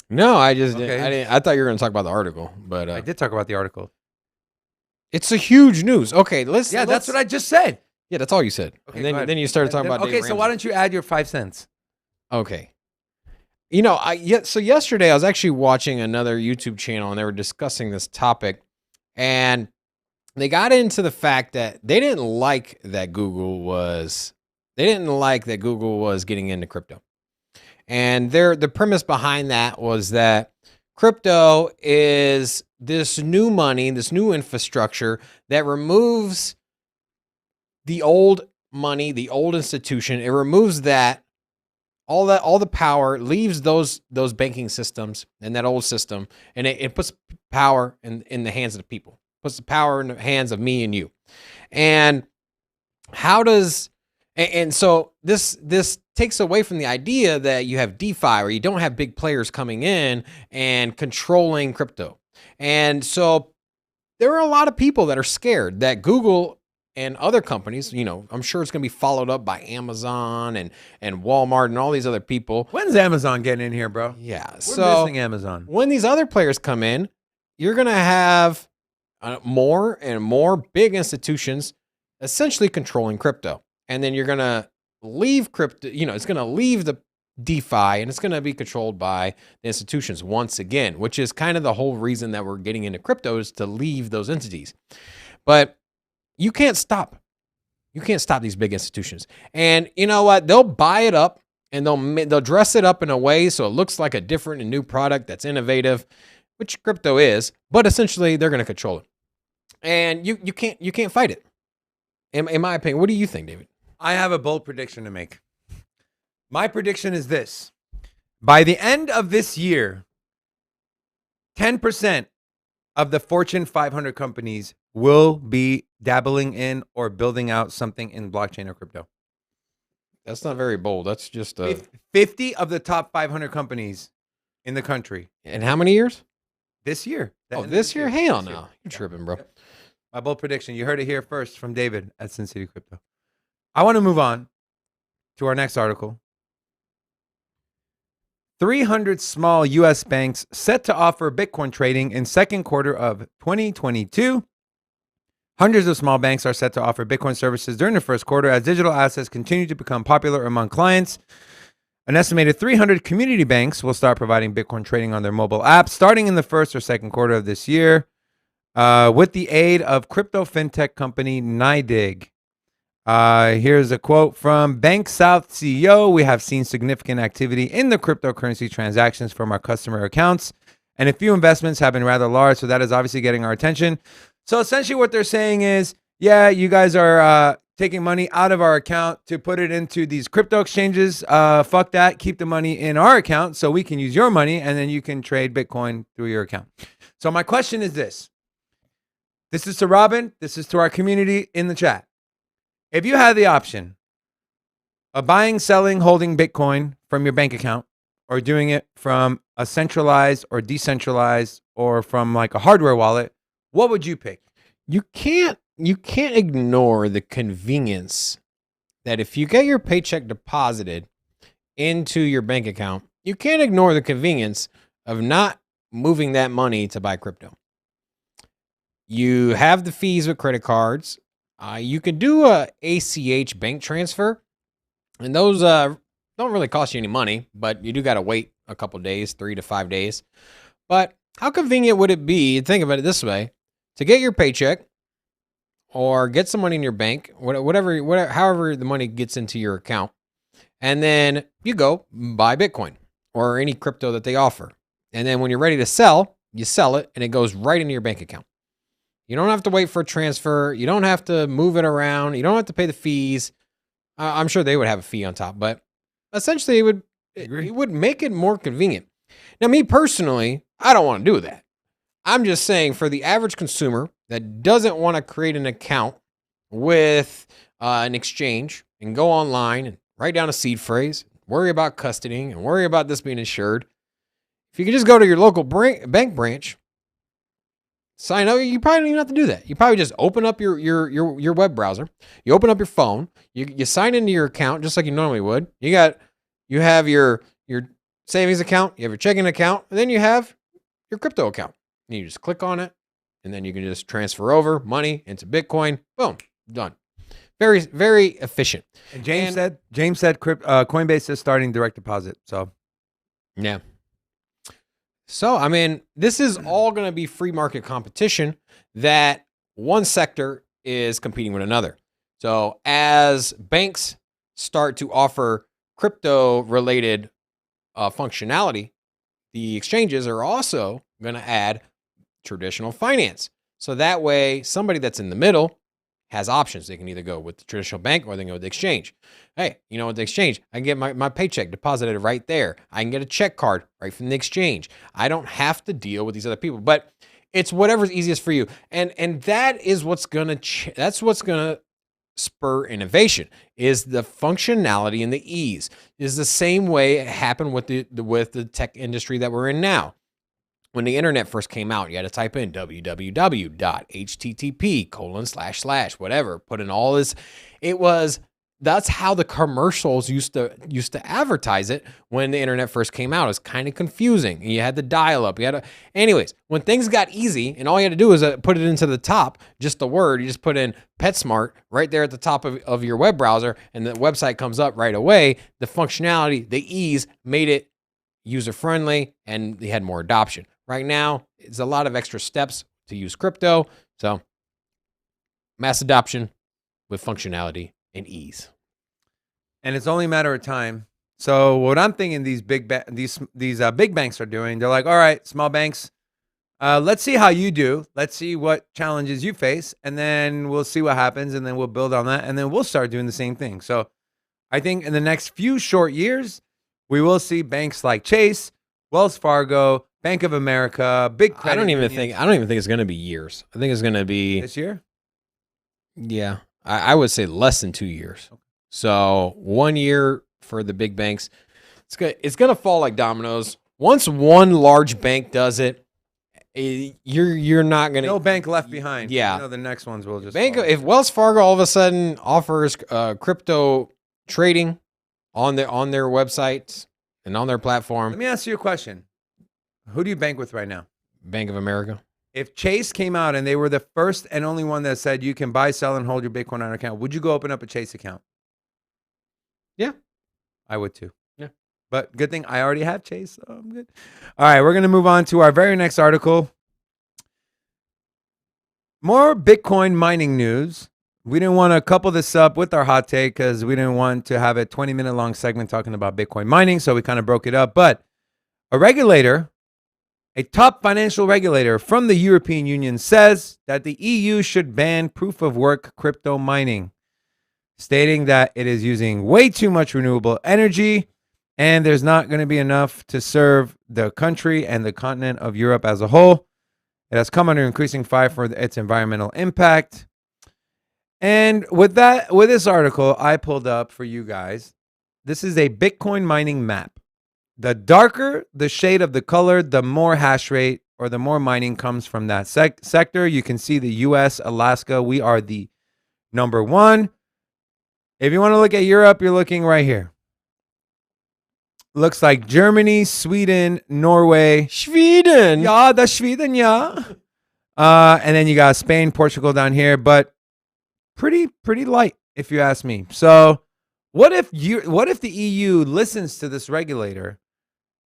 No, I just Okay. I thought you were going to talk about the article, but I did talk about the article. it's a huge news. Okay, let's. Yeah, that's what I just said. Yeah, that's all you said. Okay, And go ahead. then you started talking about. Okay, Dave so Ramsey. why don't you add your 5 cents? Okay. You know, so yesterday I was actually watching another YouTube channel and they were discussing this topic, and they got into the fact that they didn't like that Google was getting into crypto. And the premise behind that was that crypto is this new money, this new infrastructure that removes the old money, the old institution. It removes that all the power, leaves those banking systems and that old system, and it puts power in the hands of the people. Puts the power in the hands of me and you. And so this takes away from the idea that you have DeFi, where you don't have big players coming in and controlling crypto. And so there are a lot of people that are scared that Google and other companies, you know, I'm sure it's going to be followed up by Amazon and Walmart and all these other people. When's Amazon getting in here, bro? Yeah. We're missing Amazon. When these other players come in, you're going to have more and more big institutions essentially controlling crypto. And then you're going to leave crypto, you know, it's going to leave the DeFi and it's going to be controlled by the institutions once again, which is kind of the whole reason that we're getting into crypto, is to leave those entities. But you can't stop these big institutions. And you know what? They'll buy it up and they'll dress it up in a way so it looks like a different and new product that's innovative, which crypto is, but essentially they're going to control it. And you can't fight it. In my opinion, what do you think, David? I have a bold prediction to make. My prediction is this: By the end of this year, 10% of the Fortune 500 companies will be dabbling in or building out something in blockchain or crypto. That's not very bold. That's just 50 of the top 500 companies in the country in how many years? this year. The Oh, end of this year? Hell This year. no. You're tripping, bro. Yep. My bold prediction. You heard it here first from David at Sin City Crypto. I want to move on to our next article. 300 small U.S. banks set to offer Bitcoin trading in second quarter of 2022. Hundreds of small banks are set to offer Bitcoin services during the first quarter as digital assets continue to become popular among clients. An estimated 300 community banks will start providing Bitcoin trading on their mobile apps starting in the first or second quarter of this year with the aid of crypto fintech company NYDIG. Here's a quote from Bank South CEO. We have seen significant activity in the cryptocurrency transactions from our customer accounts, and a few investments have been rather large, so that is obviously getting our attention. So essentially what they're saying is, yeah, you guys are taking money out of our account to put it into these crypto exchanges. Fuck that. Keep the money in our account so we can use your money, and then you can trade Bitcoin through your account. So my question is this. This is to Robin. This is to our community in the chat. If you had the option of buying, selling, holding Bitcoin from your bank account or doing it from a centralized or decentralized or from like a hardware wallet, what would you pick? You can't ignore the convenience that if you get your paycheck deposited into your bank account, you can't ignore the convenience of not moving that money to buy crypto. You have the fees with credit cards. You can do a ACH bank transfer, and those don't really cost you any money, but you do got to wait a couple days, 3 to 5 days. But how convenient would it be, think about it this way, to get your paycheck or get some money in your bank, however the money gets into your account, and then you go buy Bitcoin or any crypto that they offer. And then when you're ready to sell, you sell it, and it goes right into your bank account. You don't have to wait for a transfer. You don't have to move it around. You don't have to pay the fees. I'm sure they would have a fee on top, but essentially it would make it more convenient. Now, me personally, I don't want to do that. I'm just saying for the average consumer that doesn't want to create an account with an exchange and go online and write down a seed phrase, worry about custodying and worry about this being insured. If you could just go to your local bank branch, sign up. You probably don't even have to do that. You probably just open up your web browser. You open up your phone. You sign into your account just like you normally would. You have your savings account. You have your checking account, and then you have your crypto account. And you just click on it, and then you can just transfer over money into Bitcoin. Boom, done. Very, very efficient. And James said Coinbase is starting direct deposit. So yeah. So, I mean, this is all going to be free market competition that one sector is competing with another. So as banks start to offer crypto-related functionality, the exchanges are also going to add traditional finance. So that way, somebody that's in the middle has options. They can either go with the traditional bank or they can go with the exchange. Hey, you know, with the exchange, I can get my paycheck deposited right there. I can get a check card right from the exchange. I don't have to deal with these other people, but it's whatever's easiest for you. And that is what's going to, that's what's going to spur innovation, is the functionality and the ease. Is the same way it happened with the tech industry that we're in now. When the internet first came out, you had to type in www.http:// whatever, put in all this. That's how the commercials used to advertise it when the internet first came out. It was kind of confusing. And you had the dial-up. Anyways, when things got easy and all you had to do was put it into the top, just the word, you just put in PetSmart right there at the top of your web browser, and the website comes up right away. The functionality, the ease made it user-friendly, and they had more adoption. Right now, it's a lot of extra steps to use crypto. So mass adoption with functionality and ease. And it's only a matter of time. So what I'm thinking these big banks are doing, they're like, all right, small banks, let's see how you do. Let's see what challenges you face, and then we'll see what happens, and then we'll build on that, and then we'll start doing the same thing. So I think in the next few short years, we will see banks like Chase, Wells Fargo, Bank of America, big credit I don't even unions think it's going to be years. I think it's going to be this year. yeah. I would say less than 2 years. So 1 year for the big banks. It's gonna fall like dominoes. Once one large bank does it, you're not gonna No bank left behind. Yeah. You know, the next ones will just Bank fall. if Wells Fargo all of a sudden offers crypto trading on their websites and on their platform, Let me ask you a question. Who do you bank with right now? Bank of America. If Chase came out and they were the first and only one that said you can buy, sell, and hold your Bitcoin on an account, would you go open up a Chase account? Yeah. I would too. Yeah. But good thing I already have Chase, so I'm good. All right, we're going to move on to our very next article. More Bitcoin mining news. We didn't want to couple this up with our hot take because we didn't want to have a 20-minute long segment talking about Bitcoin mining, so we kind of broke it up. But a regulator, a top financial regulator from the European Union, says that the EU should ban proof of work crypto mining, stating that it is using way too much renewable energy and there's not going to be enough to serve the country and the continent of Europe as a whole. It has come under increasing fire for its environmental impact. And with this article I pulled up for you guys, this is a Bitcoin mining map. The darker the shade of the color, the more hash rate or the more mining comes from that sector. You can see the US, Alaska, we are the number one. If you want to look at Europe, you're looking right here. Looks like Germany, Sweden, Norway. Sweden. Yeah, that's Sweden, yeah. And then you got Spain, Portugal down here, but pretty light if you ask me. So what if the EU listens to this regulator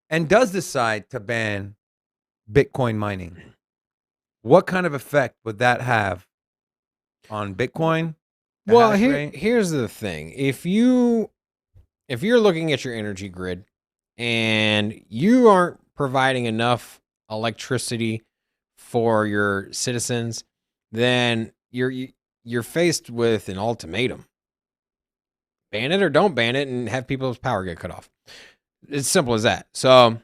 and does decide to ban Bitcoin mining? What kind of effect would that have on Bitcoin? Well, here's the thing. If you're looking at your energy grid and you aren't providing enough electricity for your citizens, then you're faced with an ultimatum. Ban it or don't ban it and have people's power get cut off. It's simple as that. So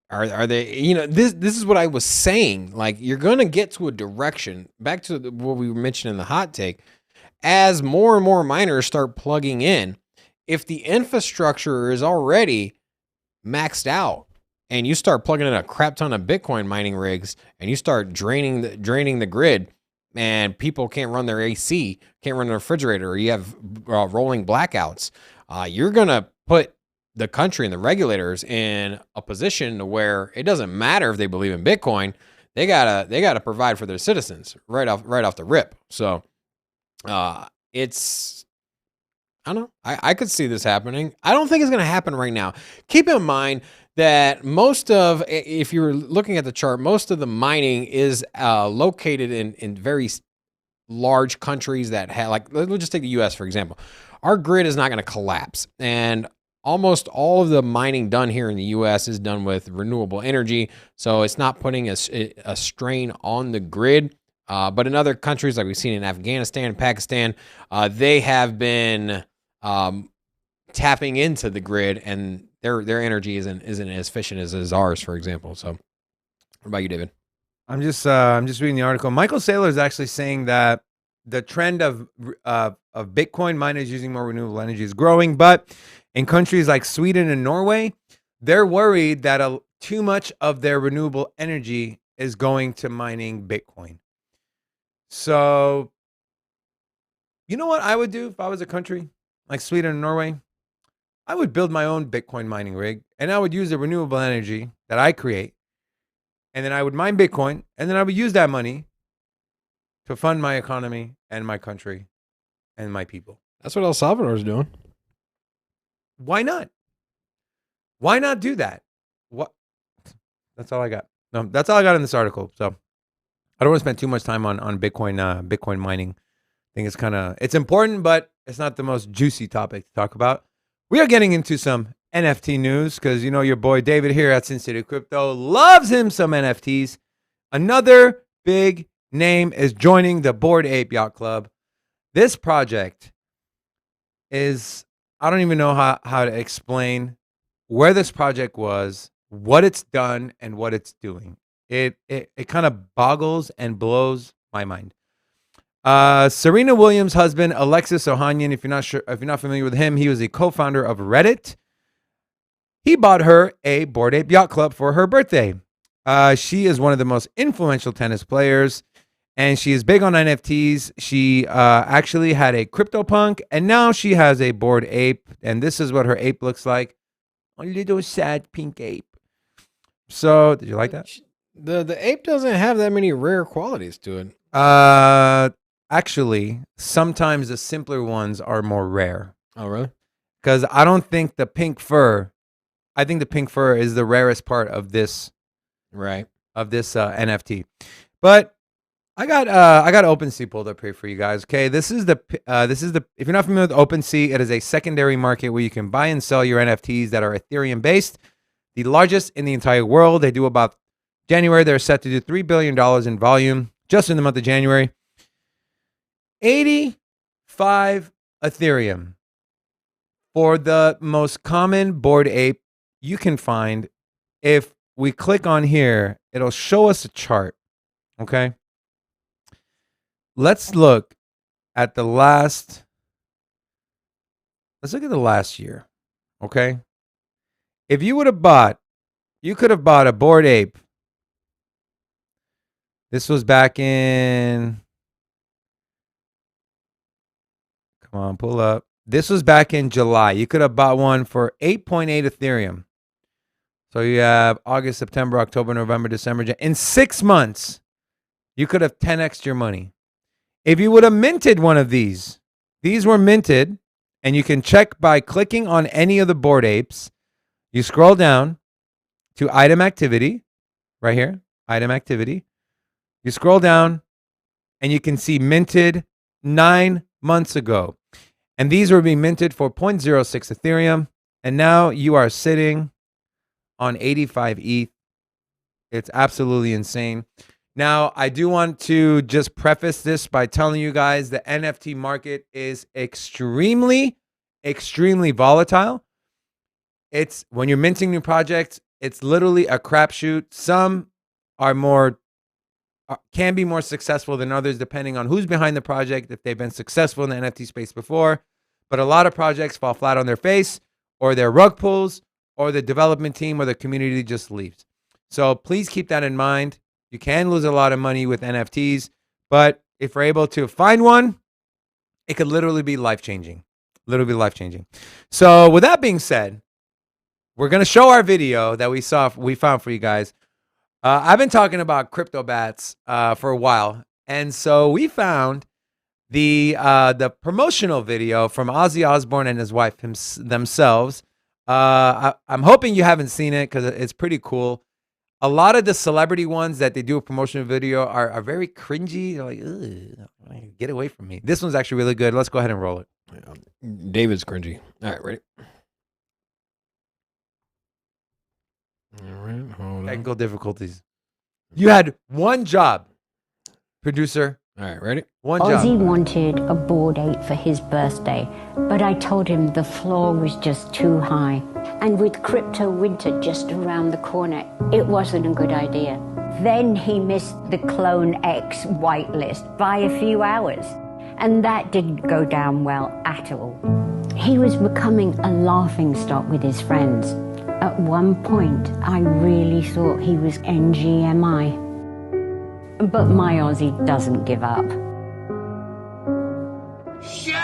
are they, this is what I was saying. Like, you're going to get to a direction, back to what we mentioned in the hot take, as more and more miners start plugging in. If the infrastructure is already maxed out and you start plugging in a crap ton of Bitcoin mining rigs and you start draining the grid and people can't run their AC, can't run their refrigerator, or you have rolling blackouts, you're going to put the country and the regulators in a position where it doesn't matter if they believe in Bitcoin. They gotta provide for their citizens right off the rip. So it's, I don't know. I could see this happening. I don't think it's going to happen right now. Keep in mind that if you're looking at the chart, most of the mining is located in very large countries that have, like, let's just take the U.S. for example. Our grid is not going to collapse, and almost all of the mining done here in the U.S. is done with renewable energy, so it's not putting a strain on the grid. But in other countries, like we've seen in Afghanistan and Pakistan, they have been tapping into the grid, and their energy isn't as efficient as ours, for example. So, what about you, David? I'm just reading the article. Michael Saylor is actually saying that the trend of Bitcoin miners using more renewable energy is growing, but in countries like Sweden and Norway, they're worried that too much of their renewable energy is going to mining Bitcoin. So, you know what I would do if I was a country like Sweden and Norway? I would build my own Bitcoin mining rig, and I would use the renewable energy that I create, and then I would mine Bitcoin, and then I would use that money to fund my economy and my country and my people. That's what El Salvador's doing. Why not? Why not do that? What? That's all I got. No, that's all I got in this article. So I don't want to spend too much time on Bitcoin mining. I think it's important, but it's not the most juicy topic to talk about. We are getting into some NFT news because your boy David here at Sin City Crypto loves him some NFTs. Another big name is joining the Bored Ape Yacht Club. This project is, I don't even know how to explain where this project was, what it's done, and what it's doing. It kind of boggles and blows my mind. Serena Williams' husband, Alexis Ohanian, if you're not familiar with him, he was a co-founder of Reddit. He bought her a Bored Ape Yacht Club for her birthday. She is one of the most influential tennis players, and she is big on NFTs. She actually had a CryptoPunk, and now she has a Bored Ape, and this is what her ape looks like. A little sad pink ape. So, did you like that? The ape doesn't have that many rare qualities to it. Actually, sometimes the simpler ones are more rare. Oh, really? Because I don't think the pink fur. I think the pink fur is the rarest part of this. Right. Of this NFT. But I got OpenSea pulled up here for you guys. Okay, this is the if you're not familiar with OpenSea, it is a secondary market where you can buy and sell your NFTs that are Ethereum based. The largest in the entire world. They do about January. They're set to do $3 billion in volume just in the month of January. 85 Ethereum for the most common Bored Ape you can find. If we click on here, it'll show us a chart. Okay. Let's look at the last. Let's look at the last year. Okay. If you would have bought, you could have bought a Bored Ape. This was back in. Come on, pull up. This was back in July. You could have bought one for 8.8 Ethereum. So you have August, September, October, November, December. In 6 months, you could have 10x'd your money. If you would have minted one of these were minted, and you can check by clicking on any of the Bored Apes. You scroll down to item activity, right here, item activity. You scroll down, and you can see minted 9 months ago. And these were being minted for 0.06 Ethereum. And now you are sitting on 85 ETH. It's absolutely insane. Now, I do want to just preface this by telling you guys the NFT market is extremely, extremely volatile. It's when you're minting new projects, it's literally a crapshoot. Some are more can be more successful than others depending on who's behind the project, if they've been successful in the NFT space before. But a lot of projects fall flat on their face, or they're rug pulls, or the development team or the community just leaves. So please keep that in mind. You can lose a lot of money with NFTs, but if you're able to find one, it could literally be life-changing. Literally life-changing. So with that being said, we're going to show our video that we found for you guys. I've been talking about crypto bats for a while, and so we found the promotional video from Ozzy Osbourne and his wife themselves. I'm hoping you haven't seen it because it's pretty cool. A lot of the celebrity ones that they do a promotional video are very cringy. They're like, ugh, get away from me. This one's actually really good. Let's go ahead and roll it. David's cringy. All right, ready? All right, hold on. Technical difficulties. You had one job, producer. All right, ready? One Ozzy job. wanted a Bored Ape for his birthday, but I told him the floor was just too high. And with crypto winter just around the corner, it wasn't a good idea. Then he missed the Clone X whitelist by a few hours, and that didn't go down well at all. He was becoming a laughingstock with his friends. At one point, I really thought he was NGMI. But my Aussie doesn't give up. Shit!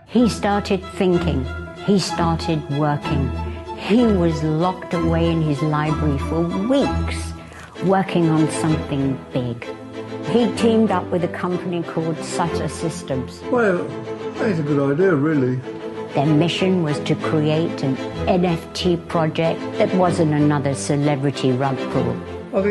He started thinking. He started working. He was locked away in his library for weeks, working on something big. He teamed up with a company called Sutter Systems. Well, that's a good idea, really. Their mission was to create an NFT project that wasn't another celebrity rug pull. I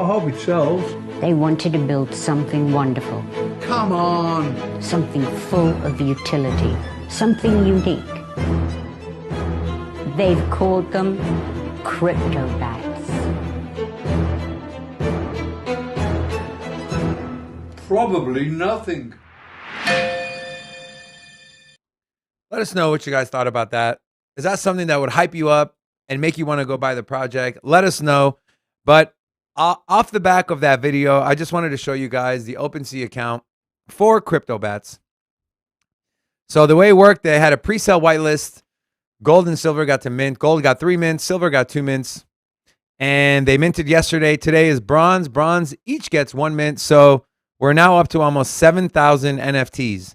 hope it sells. They wanted to build something wonderful, Come on! something full of utility, something unique. They've called them crypto bats. Probably nothing. Let us know what you guys thought about that. Is that something that would hype you up and make you want to go buy the project? Let us know. But off the back of that video, I just wanted to show you guys the OpenSea account for CryptoBats. So the way it worked, they had a pre-sale whitelist. Gold and silver got to mint. Gold got 3 mints. Silver got 2 mints. And they minted yesterday. Today is bronze. Bronze each gets 1 mint. So we're now up to almost 7,000 NFTs.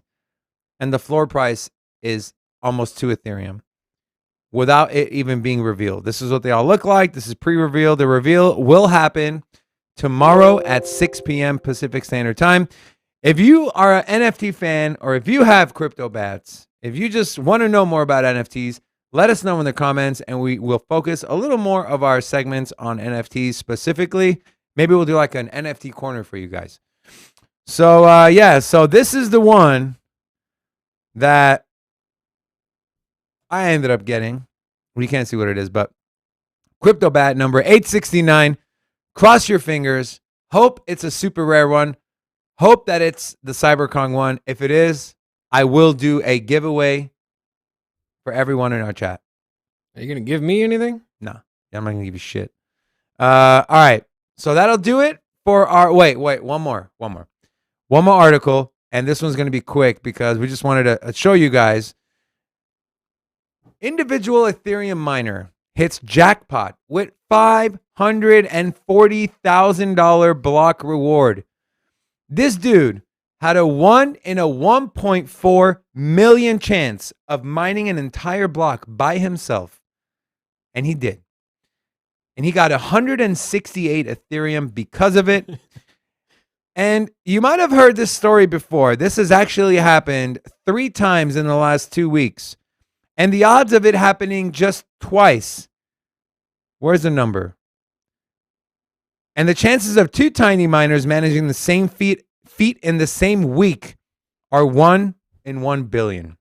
And the floor price is almost 2 Ethereum without it even being revealed. This is what they all look like. This is pre-reveal. The reveal will happen tomorrow at 6 p.m. Pacific Standard Time. If you are an NFT fan or if you have CryptoBats, if you just want to know more about NFTs, let us know in the comments and we will focus a little more of our segments on NFTs specifically. Maybe we'll do like an NFT corner for you guys. So, yeah, so this is the one that I ended up getting. We can't see what it is, but CryptoBat number 869. Cross your fingers. Hope it's a super rare one. Hope that it's the CyberKong one. If it is, I will do a giveaway for everyone in our chat. Are you going to give me anything? No, I'm not going to give you shit. All right. So that'll do it for our, wait, one more article. And this one's going to be quick because we just wanted to show you guys. Individual Ethereum miner hits jackpot with $540,000 block reward. This dude had a 1 in a 1.4 million chance of mining an entire block by himself. And he did. And he got 168 Ethereum because of it. And you might have heard this story before. This has actually happened 3 times in the last 2 weeks. And the odds of it happening just twice, where's the number? And the chances of 2 tiny miners managing the same feat in the same week are 1 in 1 billion.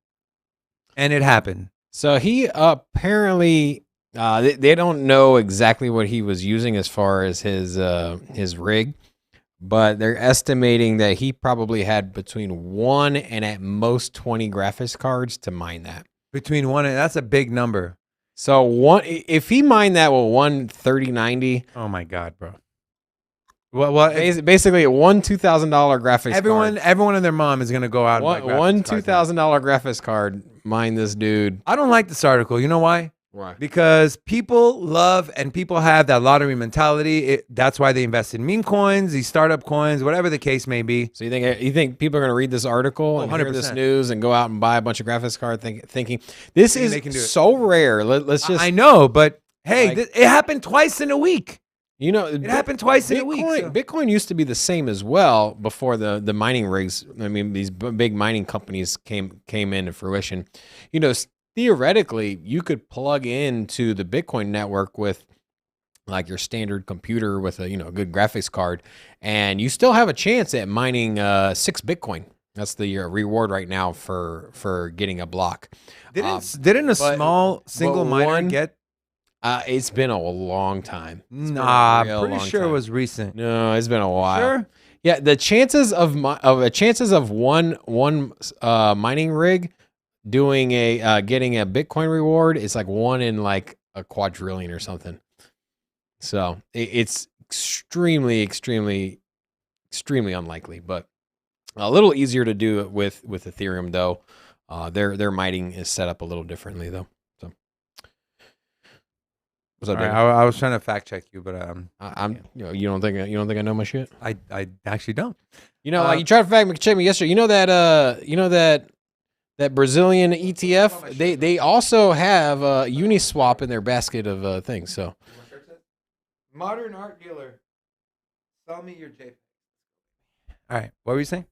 And it happened. So he apparently, they don't know exactly what he was using as far as his rig, but they're estimating that he probably had between 1 and at most 20 graphics cards to mine that. Between 1 and, that's a big number. So if he mined that with 13090, oh my God, bro. Well, basically one $2,000 graphics card. Everyone and their mom is gonna go out and buy one $2,000 graphics card. Mine this dude. I don't like this article. You know why? Why? Because people love and people have that lottery mentality. That's why they invest in meme coins, these startup coins, whatever the case may be. So you think people are going to read this article and hear this news and go out and buy a bunch of graphics cards thinking this is so rare? Let's just. I know, but hey, it happened twice in a week. You know, it happened twice in a week. So. Bitcoin used to be the same as well before the mining rigs. I mean, these big mining companies came into fruition. You know, theoretically, you could plug into the Bitcoin network with like your standard computer with a good graphics card, and you still have a chance at mining 6 Bitcoin. That's the reward right now for getting a block. Didn't a small single miner get? It's been a long time. Nah, I'm pretty sure it was recent. No, it's been a while. Sure. Yeah, the chances of one mining rig doing getting a Bitcoin reward is like 1 in like a quadrillion or something. So it's extremely unlikely, but a little easier to do it with Ethereum though. Their mining is set up a little differently though. So what's up, David? I was trying to fact check you, but you don't think I know my shit? I actually don't. Like you tried to fact check me yesterday. You know that Brazilian ETF, they also have Uniswap in their basket of things. So, modern art dealer, sell me your JPEG. All right, what were you saying?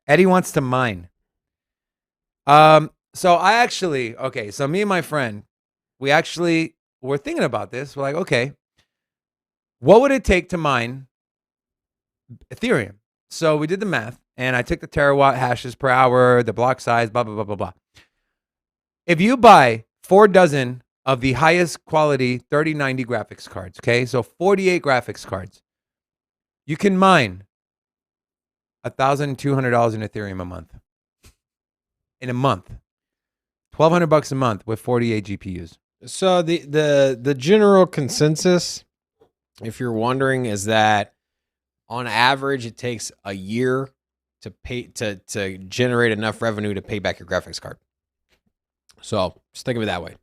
Eddie wants to mine. So so me and my friend, we actually were thinking about this. We're like, okay, what would it take to mine Ethereum? So we did the math. And I took the terawatt hashes per hour, the block size, blah, blah, blah, blah, blah. If you buy 4 dozen of the highest quality 3090 graphics cards, okay, so 48 graphics cards, you can mine $1,200 in Ethereum a month. in a month. $1,200 a month with 48 GPUs. So the general consensus, if you're wondering, is that on average it takes a year to to generate enough revenue to pay back your graphics card. So just think of it that way.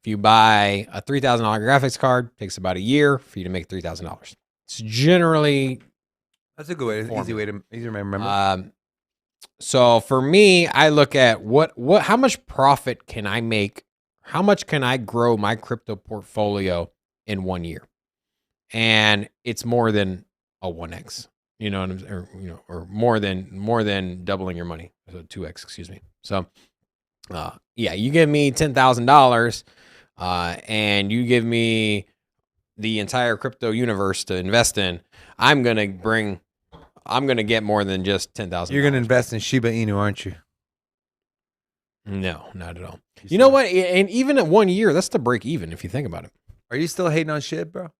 If you buy a $3,000 graphics card, it takes about a year for you to make $3,000. It's generally That's a good way, easy to remember. So for me, I look at how much profit can I make? How much can I grow my crypto portfolio in 1 year? And it's more than a 1x, you know, or more than doubling your money. So 2x, excuse me. So, yeah, you give me $10,000, and you give me the entire crypto universe to invest in. I'm gonna get more than just $10,000. You're gonna invest in Shiba Inu, aren't you? No, not at all. You know what? And even at 1 year, that's the break even if you think about it. Are you still hating on shit, bro?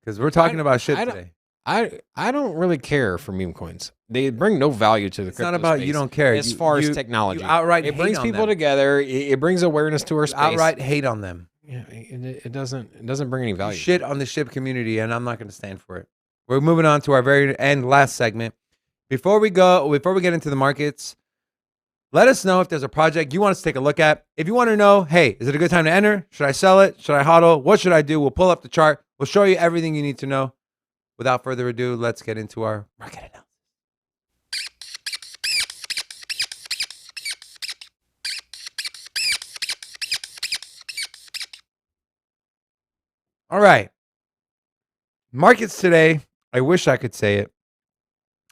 Because we're talking about shit today. I don't really care for meme coins. They bring no value to the crypto It's not about space you don't care. as far as technology. You outright it hate brings on people them. together. It brings awareness to our space. Outright hate on them. Yeah, it doesn't bring any You value. shit on the SHIB community, and I'm not going to stand for it. We're moving on to our very end, last segment. Before we get into the markets, let us know if there's a project you want us to take a look at. If you want to know, hey, is it a good time to enter? Should I sell it? Should I hodl? What should I do? We'll pull up the chart. We'll show you everything you need to know. Without further ado, let's get into our market analysis. All right. Markets today, I wish I could say it.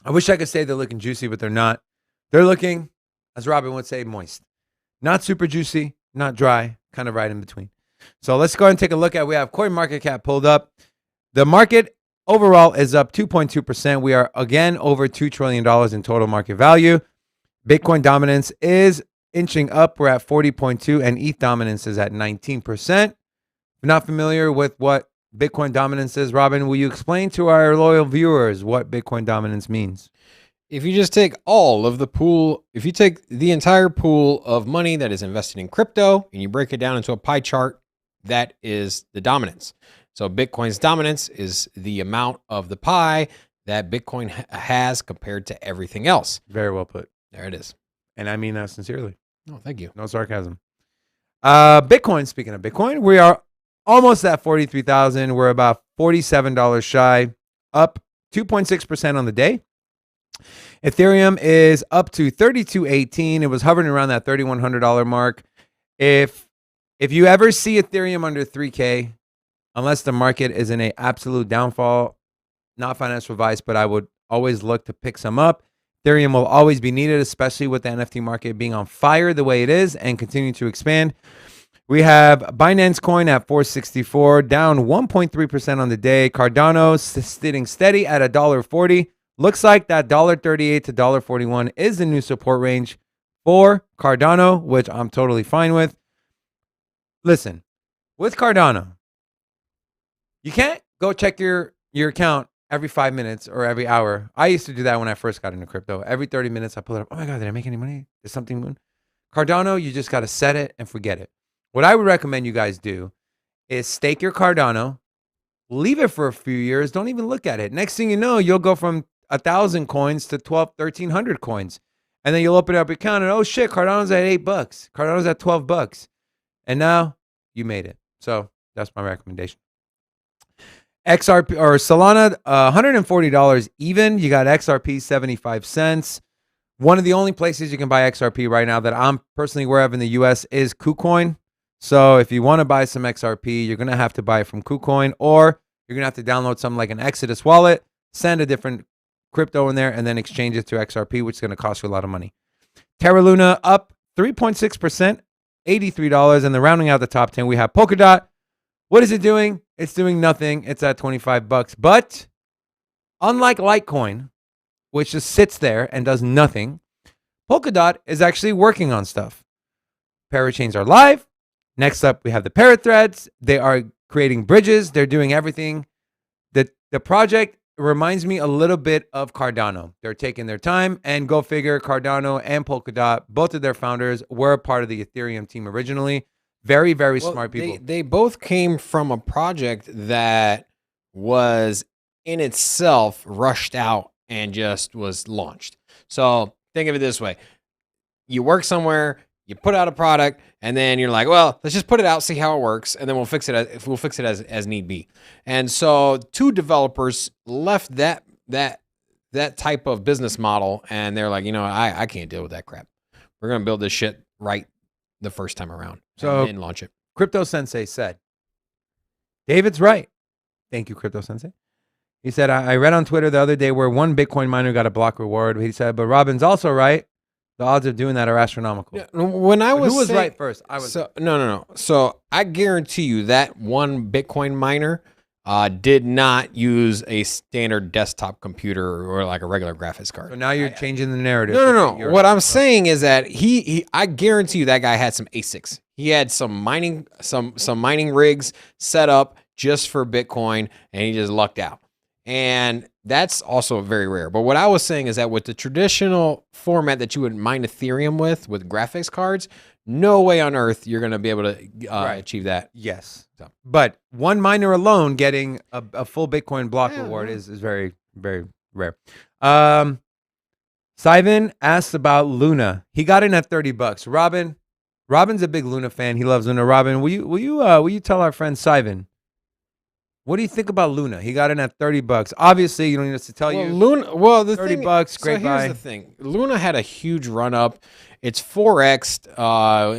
I wish I could say they're looking juicy, but they're not. They're looking, as Robin would say, moist. Not super juicy, not dry, kind of right in between. So let's go ahead and take a look at, we have CoinMarketCap pulled up. The market overall is up 2.2%. We are again over $2 trillion in total market value. Bitcoin dominance is inching up. We're at 40.2 and ETH dominance is at 19%. If you're not familiar with what Bitcoin dominance is, Robin, will you explain to our loyal viewers what Bitcoin dominance means? If you just take all of the pool, if you take the entire pool of money that is invested in crypto and you break it down into a pie chart, that is the dominance. So Bitcoin's dominance is the amount of the pie that Bitcoin has compared to everything else. Very well put. There it is. And I mean that sincerely. Oh, thank you. No sarcasm. Bitcoin, speaking of Bitcoin, we are almost at 43,000. We're about $47 shy, up 2.6% on the day. Ethereum is up to 32.18. It was hovering around that $3,100 mark. If you ever see Ethereum under 3K, unless the market is in an absolute downfall, not financial advice, but I would always look to pick some up. Ethereum will always be needed, especially with the NFT market being on fire the way it is and continuing to expand. We have Binance Coin at 464, down 1.3% on the day. Cardano sitting steady at $1.40. Looks like that $1.38 to $1.41 is the new support range for Cardano, which I'm totally fine with. Listen, with Cardano, you can't go check your account every 5 minutes or every hour. I used to do that when I first got into crypto. Every 30 minutes, I pull it up. Oh my God, did I make any money? Did something move? Cardano, you just got to set it and forget it. What I would recommend you guys do is stake your Cardano, leave it for a few years. Don't even look at it. Next thing you know, you'll go from 1,000 coins to 1,300 coins. And then you'll open up your account and, oh shit, Cardano's at $8. Cardano's at $12. And now you made it. So that's my recommendation. XRP or Solana, $140 even. You got XRP 75 cents. One of the only places you can buy XRP right now that I'm personally aware of in the US is KuCoin. So if you want to buy some XRP, you're going to have to buy it from KuCoin, or you're going to have to download something like an Exodus wallet, send a different crypto in there, and then exchange it to XRP, which is going to cost you a lot of money. Terra Luna up 3.6%, $83. And then rounding out the top 10, we have Polkadot. What is it doing? It's doing nothing. It's at $25. But unlike Litecoin, which just sits there and does nothing, Polkadot is actually working on stuff. Parachains are live. Next up, we have the Parrot threads. They are creating bridges. They're doing everything. The project reminds me a little bit of Cardano. They're taking their time, and go figure, Cardano and Polkadot, both of their founders were a part of the Ethereum team originally. Very, very smart people. They both came from a project that was in itself rushed out and just was launched. So think of it this way. You work somewhere, you put out a product, and then you're like, well, let's just put it out, see how it works, and then we'll fix it as need be. And so two developers left that type of business model, and they're like, I can't deal with that crap. We're gonna build this shit right the first time around, So and then launch it. Crypto Sensei said, David's right. Thank you, Crypto Sensei. He said, I read on Twitter the other day where one Bitcoin miner got a block reward. He said, but Robin's also right. The odds of doing that are astronomical. Yeah, when I was Who was saying, right first? I was. So, no. So I guarantee you that one Bitcoin miner did not use a standard desktop computer or like a regular graphics card. So now you're changing the narrative. No. What I'm saying is that I guarantee you that guy had some ASICs. He had some mining rigs set up just for Bitcoin, and he just lucked out. And that's also very rare. But what I was saying is that with the traditional format that you would mine Ethereum with graphics cards, no way on earth you're going to be able to achieve that. Yes. So. But one miner alone getting a full Bitcoin block reward is very, very rare. Sivan asked about Luna. He got in at $30. Robin's a big Luna fan. He loves Luna. Robin, will you tell our friend Sivan, what do you think about Luna? He got in at $30. Obviously, you don't need us to tell you. Luna. Well, the $30, so great buy. here's the thing. Luna had a huge run up. It's 4x'd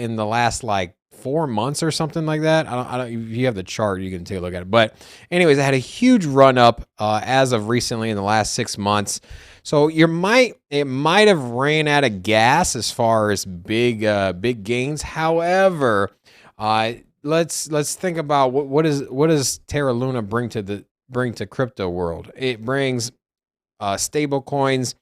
in the last like 4 months or something like that. I don't. If you have the chart, you can take a look at it. But anyways, it had a huge run up as of recently in the last 6 months. So it might have ran out of gas as far as big gains. However, let's think about what does Terra Luna bring to crypto world. It brings stable coins.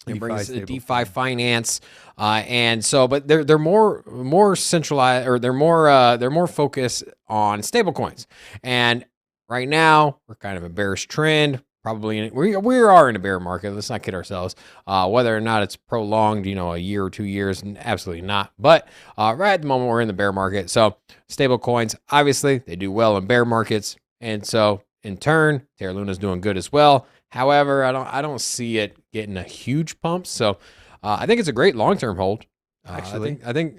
It brings DeFi finance, and so, but they're more centralized, or they're more focused on stable coins. And right now, we're kind of a bearish trend. Probably we are in a bear market. Let's not kid ourselves. Whether or not it's prolonged, a year or 2 years, absolutely not. But right at the moment, we're in the bear market. So stable coins, obviously, they do well in bear markets, and so in turn, Terra Luna is doing good as well. However, I don't see it getting a huge pump. So I think it's a great long-term hold. Actually, I think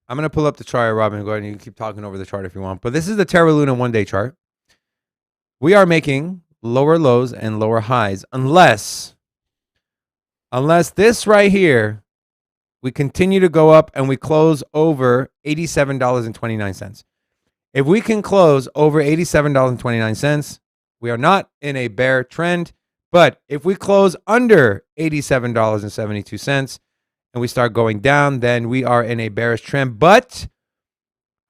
I'm gonna pull up the chart, Robin. Go ahead and you can keep talking over the chart if you want. But this is the Terra Luna 1-day chart. We are making lower lows and lower highs unless this right here, we continue to go up and we close over $87.29. If we can close over $87.29, we are not in a bear trend. But if we close under $87.72 and we start going down, then we are in a bearish trend. But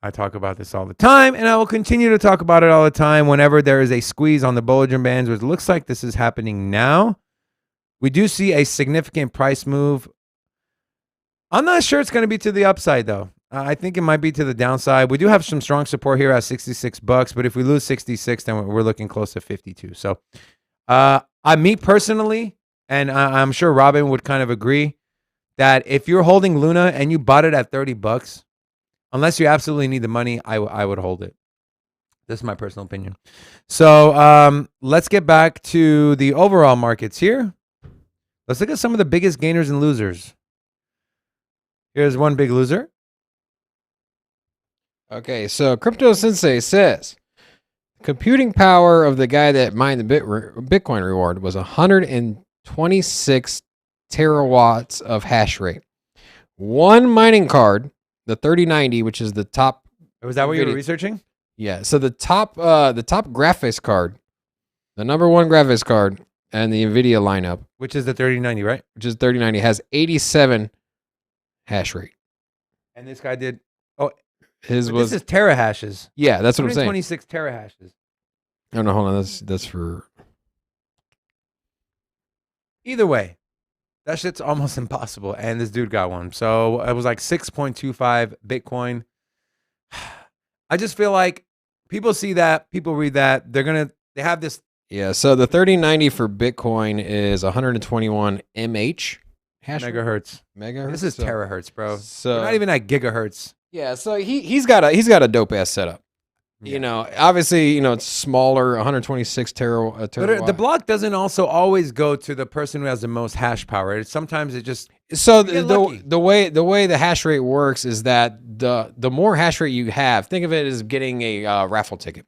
I talk about this all the time, and I will continue to talk about it all the time whenever there is a squeeze on the Bollinger Bands, which looks like this is happening now. We do see a significant price move. I'm not sure it's going to be to the upside, though. I think it might be to the downside. We do have some strong support here at $66, but if we lose 66, then we're looking close to 52. So me personally, and I'm sure Robin would kind of agree, that if you're holding Luna and you bought it at $30, unless you absolutely need the money, I would hold it. This is my personal opinion. So let's get back to the overall markets here. Let's look at some of the biggest gainers and losers. Here's one big loser. Okay, so Crypto Sensei says computing power of the guy that mined the Bitcoin reward was 126 terawatts of hash rate. One mining card, the 3090, which is the top. Was that what you were researching? Yeah. So the top graphics card, the number one graphics card, and the NVIDIA lineup, which is the 3090, right? Which is 3090, has 87 hash rate. And this guy did. This is terahashes. Yeah, that's what I'm saying. 26 terahashes. Oh no, hold on. That's for. Either way, that shit's almost impossible, and this dude got one. So it was like 6.25 Bitcoin. I just feel like people see that, people read that, they have this Yeah, so the 3090 for Bitcoin is 121 mH hash rate. Megahertz. Megahertz. This is So- terahertz, bro. So We're not even at gigahertz. yeah, so he's got a dope ass setup. Yeah. You know, obviously, you know, it's smaller, 126 But terawatt. the block doesn't also always go to the person who has the most hash power. Sometimes it just So get lucky. the way the hash rate works is that the more hash rate you have, think of it as getting a raffle ticket.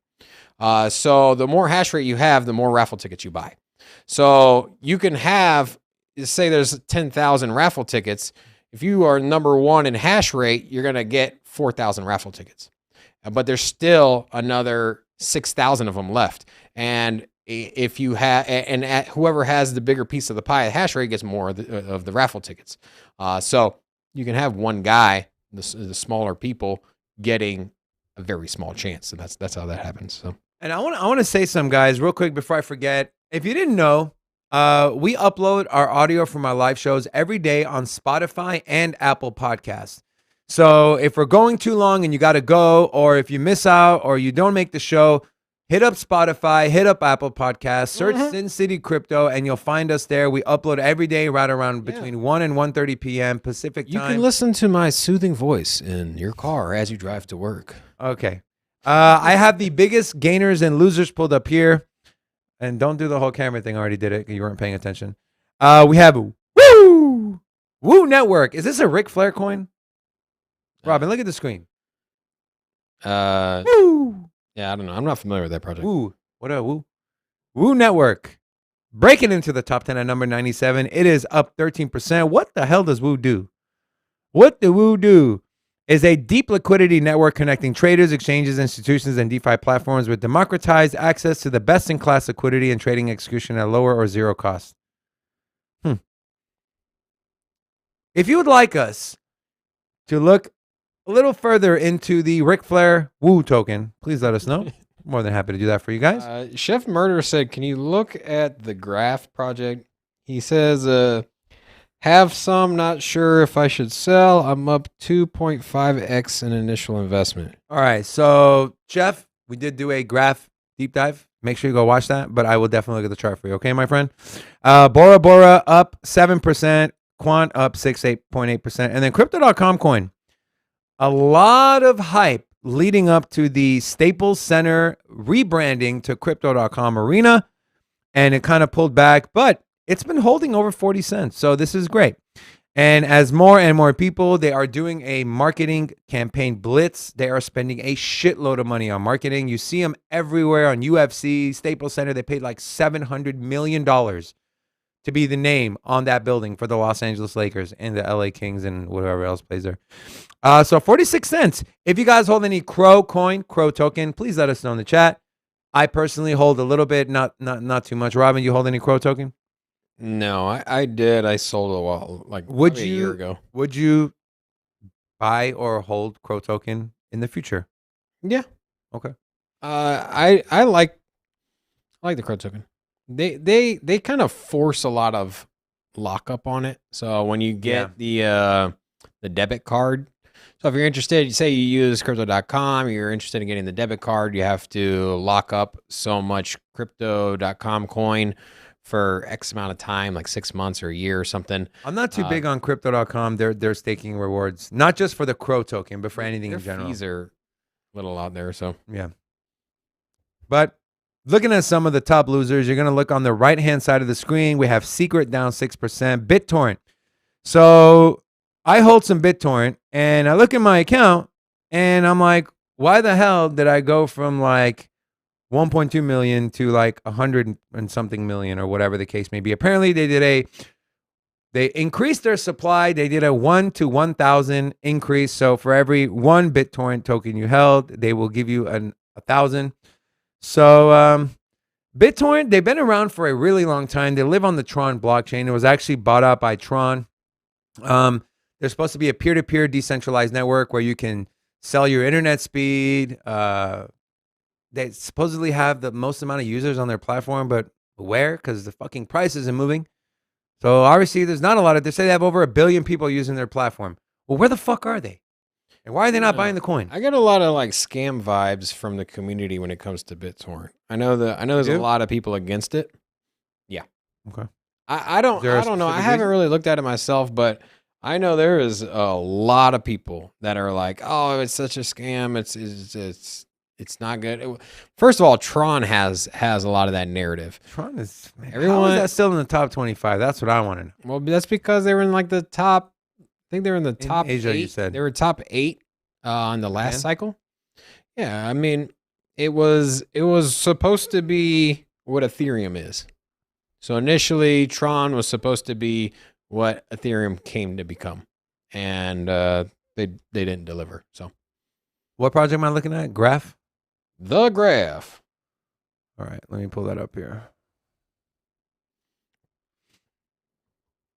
So the more hash rate you have, the more raffle tickets you buy. So you can have, say there's 10,000 raffle tickets. If you are number one in hash rate, you're going to get 4,000 raffle tickets. But there's still another 6,000 of them left. And if you have, whoever has the bigger piece of the pie, hash rate gets more of the raffle tickets. So you can have one guy, the smaller people, getting a very small chance. And that's how that happens. So. And I want to say some, guys, real quick before I forget. If you didn't know, we upload our audio from our live shows every day on Spotify and Apple Podcasts. So if we're going too long and you got to go, or if you miss out or you don't make the show, hit up Spotify, hit up Apple Podcasts, search Sin City Crypto, and you'll find us there. We upload every day right around between 1 and 1:30 p.m. Pacific time. You can listen to my soothing voice in your car as you drive to work. Okay. I have the biggest gainers and losers pulled up here. And don't do the whole camera thing. I already did it. You weren't paying attention. We have Woo Network. Is this a Ric Flair coin? Robin, look at the screen. Woo. Yeah, I don't know. I'm not familiar with that project. Woo. What a Woo? Woo Network. Breaking into the top 10 at number 97. It is up 13%. What the hell does Woo do? What do Woo do? Is a deep liquidity network connecting traders, exchanges, institutions, and DeFi platforms with democratized access to the best-in-class liquidity and trading execution at lower or zero cost. If you would like us to look a little further into the Ric Flair Woo token, please let us know. More than happy to do that for you guys. Chef Murder said, can you look at the Graph project? He says, have some, not sure if I should sell. I'm up 2.5x in initial investment. All right. So, Jeff, we did do a graph deep dive. Make sure you go watch that, but I will definitely look at the chart for you. Okay, my friend? Bora Bora up 7%. Quant up 8.8%. And then Crypto.com coin. A lot of hype leading up to the Staples Center rebranding to Crypto.com Arena. And it kind of pulled back, but it's been holding over 40 cents. So this is great. And as more and more people, they are doing a marketing campaign blitz. They are spending a shitload of money on marketing. You see them everywhere on UFC, Staples Center. They paid like $700 million to be the name on that building for the Los Angeles Lakers and the LA Kings and whatever else plays there. So 46 cents. If you guys hold any Crow coin, Crow token, please let us know in the chat. I personally hold a little bit, not too much. Robin, you hold any Crow token? No, I did. I sold a while, like Would a year ago. Would you buy or hold Crow token in the future? Yeah. Okay. I like the Crow token. They kind of force a lot of lockup on it. So when you get the debit card, so if you're interested, you say you use crypto.com, you're interested in getting the debit card, you have to lock up so much crypto.com coin for X amount of time, like 6 months or a year or something. I'm not too big on crypto.com. They're staking rewards, not just for the Crow token, but for anything in general. Fees are a little out there, so yeah. But looking at some of the top losers, you're going to look on the right-hand side of the screen. We have Secret down 6%, BitTorrent. So I hold some BitTorrent, and I look at my account, and I'm like, why the hell did I go from like 1.2 million to like 100 and something million or whatever the case may be? Apparently they increased their supply. They did a 1 to 1,000 increase. So for every one BitTorrent token you held, they will give you 1,000. So BitTorrent, they've been around for a really long time. They live on the Tron blockchain. It was actually bought out by Tron. There's supposed to be a peer-to-peer decentralized network where you can sell your internet speed. They supposedly have the most amount of users on their platform, but where? Because the fucking price isn't moving. So obviously there's not a lot of, they say they have over 1 billion people using their platform. Well, where the fuck are they? And why are they not buying the coin? I get a lot of like scam vibes from the community when it comes to BitTorrent. I know there's a lot of people against it. Yeah. Okay. I don't know. I specific haven't reason? really looked at it myself, but I know there is a lot of people that are like, "Oh, it's such a scam. It's not good." First of all, Tron has a lot of that narrative. Tron is, man, how Everyone- is that still in the top 25? That's what I want to know. Well, that's because they were in like the top. I think they were in the top Asia, 8. you said. They were top 8 on the last Yeah. cycle. Yeah, I mean, it was supposed to be what Ethereum is. So initially, Tron was supposed to be what Ethereum came to become, and they didn't deliver. So What project am I looking at? Graph? the graph. All right, let me pull that up here.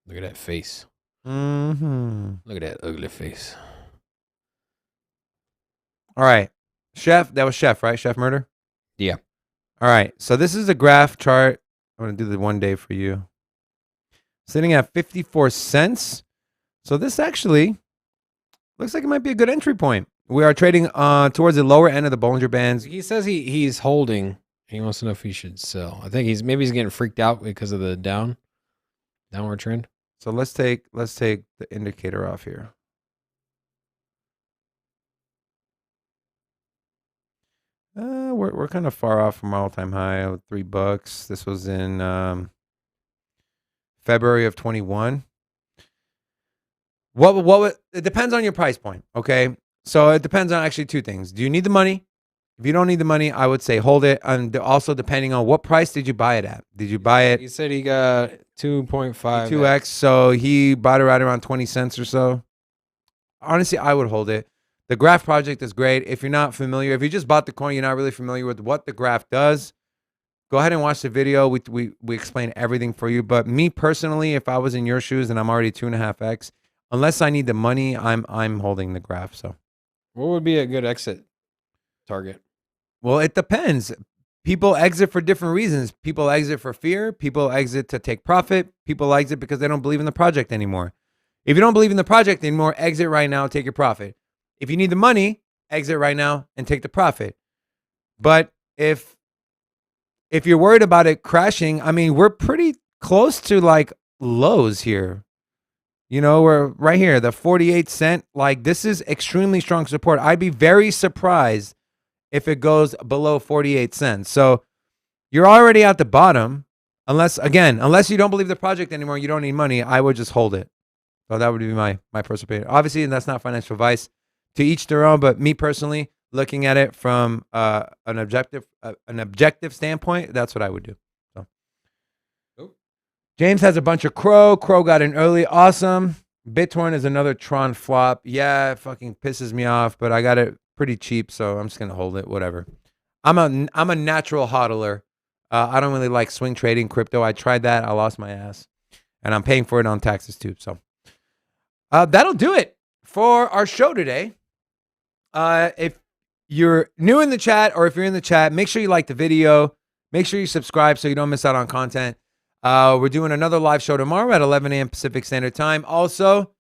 Look at that face. Mm-hmm. Look at that ugly face. All right. Chef, that was Chef, right? Chef Murder? Yeah. All right. So this is a graph chart. I'm going to do the 1 day for you. Sitting at 54 cents. So this actually looks like it might be a good entry point. We are trading towards the lower end of the Bollinger Bands. He says he's holding. He wants to know if he should sell. I think he's getting freaked out because of the downward trend. So let's take the indicator off here. We're kind of far off from our all-time high of $3. This was in February of 21. It depends on your price point, okay? So it depends on actually 2 things. Do you need the money? If you don't need the money, I would say hold it. And also depending on what price did you buy it at? Did you buy it He said he got 2.5 2x? So he bought it right around 20 cents or so. Honestly, I would hold it. The graph project is great. If you're not familiar, if you just bought the coin, you're not really familiar with what the graph does, go ahead and watch the video. We explain everything for you. But me personally, if I was in your shoes and I'm already 2.5x, unless I need the money, I'm holding the graph. So What would be a good exit target? well, it depends. People exit for different reasons. People exit for fear. People exit to take profit. People exit because they don't believe in the project anymore. If you don't believe in the project anymore, exit right now, take your profit. If you need the money, exit right now and take the profit. But if you're worried about it crashing, I mean, we're pretty close to like lows here. You know, we're right here, the 48 cent. Like, this is extremely strong support. I'd be very surprised if it goes below 48 cents. So you're already at the bottom. Unless you don't believe the project anymore, you don't need money, I would just hold it. So that would be my personal opinion. Obviously, and that's not financial advice. To each their own, but me personally, looking at it from an objective standpoint, that's what I would do. So, James has a bunch of Crow. Crow got in early, awesome. BitTorrent is another Tron flop. Yeah, it fucking pisses me off, but I got it pretty cheap, so I'm just gonna hold it. Whatever. I'm a natural hodler. I don't really like swing trading crypto. I tried that. I lost my ass, and I'm paying for it on taxes too. So that'll do it for our show today. If you're new in the chat or if you're in the chat, make sure you like the video. Make sure you subscribe so you don't miss out on content. We're doing another live show tomorrow at 11 a.m. Pacific Standard Time. Also,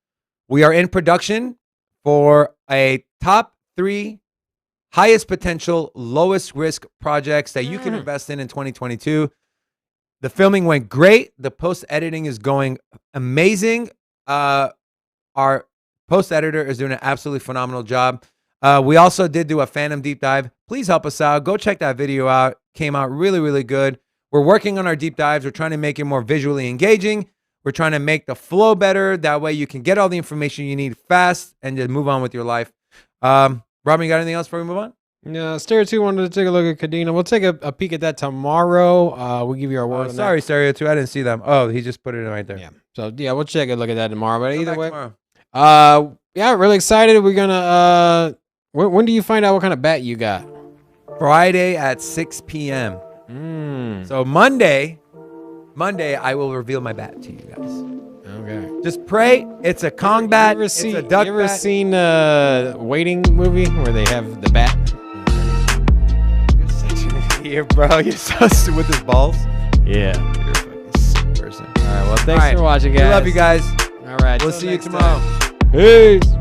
we are in production for a top 3 highest potential, lowest risk projects that you can invest in 2022. The filming went great. The post editing is going amazing. Our post editor is doing an absolutely phenomenal job. We also did do a Phantom deep dive. Please help us out. Go check that video out. Came out really, really good. We're working on our deep dives. We're trying to make it more visually engaging. We're trying to make the flow better. That way you can get all the information you need fast and just move on with your life. Robin, you got anything else before we move on? Yeah, Stereo 2 wanted to take a look at Kadena. We'll take a peek at that tomorrow. We'll give you our word on Sorry, Stereo 2. I didn't see them. Oh, he just put it in right there. that. Yeah. So, yeah, we'll take a look at that tomorrow. But Come either back way, tomorrow. yeah, really excited. We're going to, when do you find out what kind of bat you got? Friday at 6 p.m. So Monday, I will reveal my bat to you guys. Okay. Just pray. It's a Kong bat. It's a duck you ever bat. seen Waiting movie where they have the bat? You're such an idiot, bro. You're so stupid with his balls. Yeah. You're a fucking sick person. All right. Well, thanks All right. for watching, guys. We love you guys. All right. We'll till see you next tomorrow. time. Peace.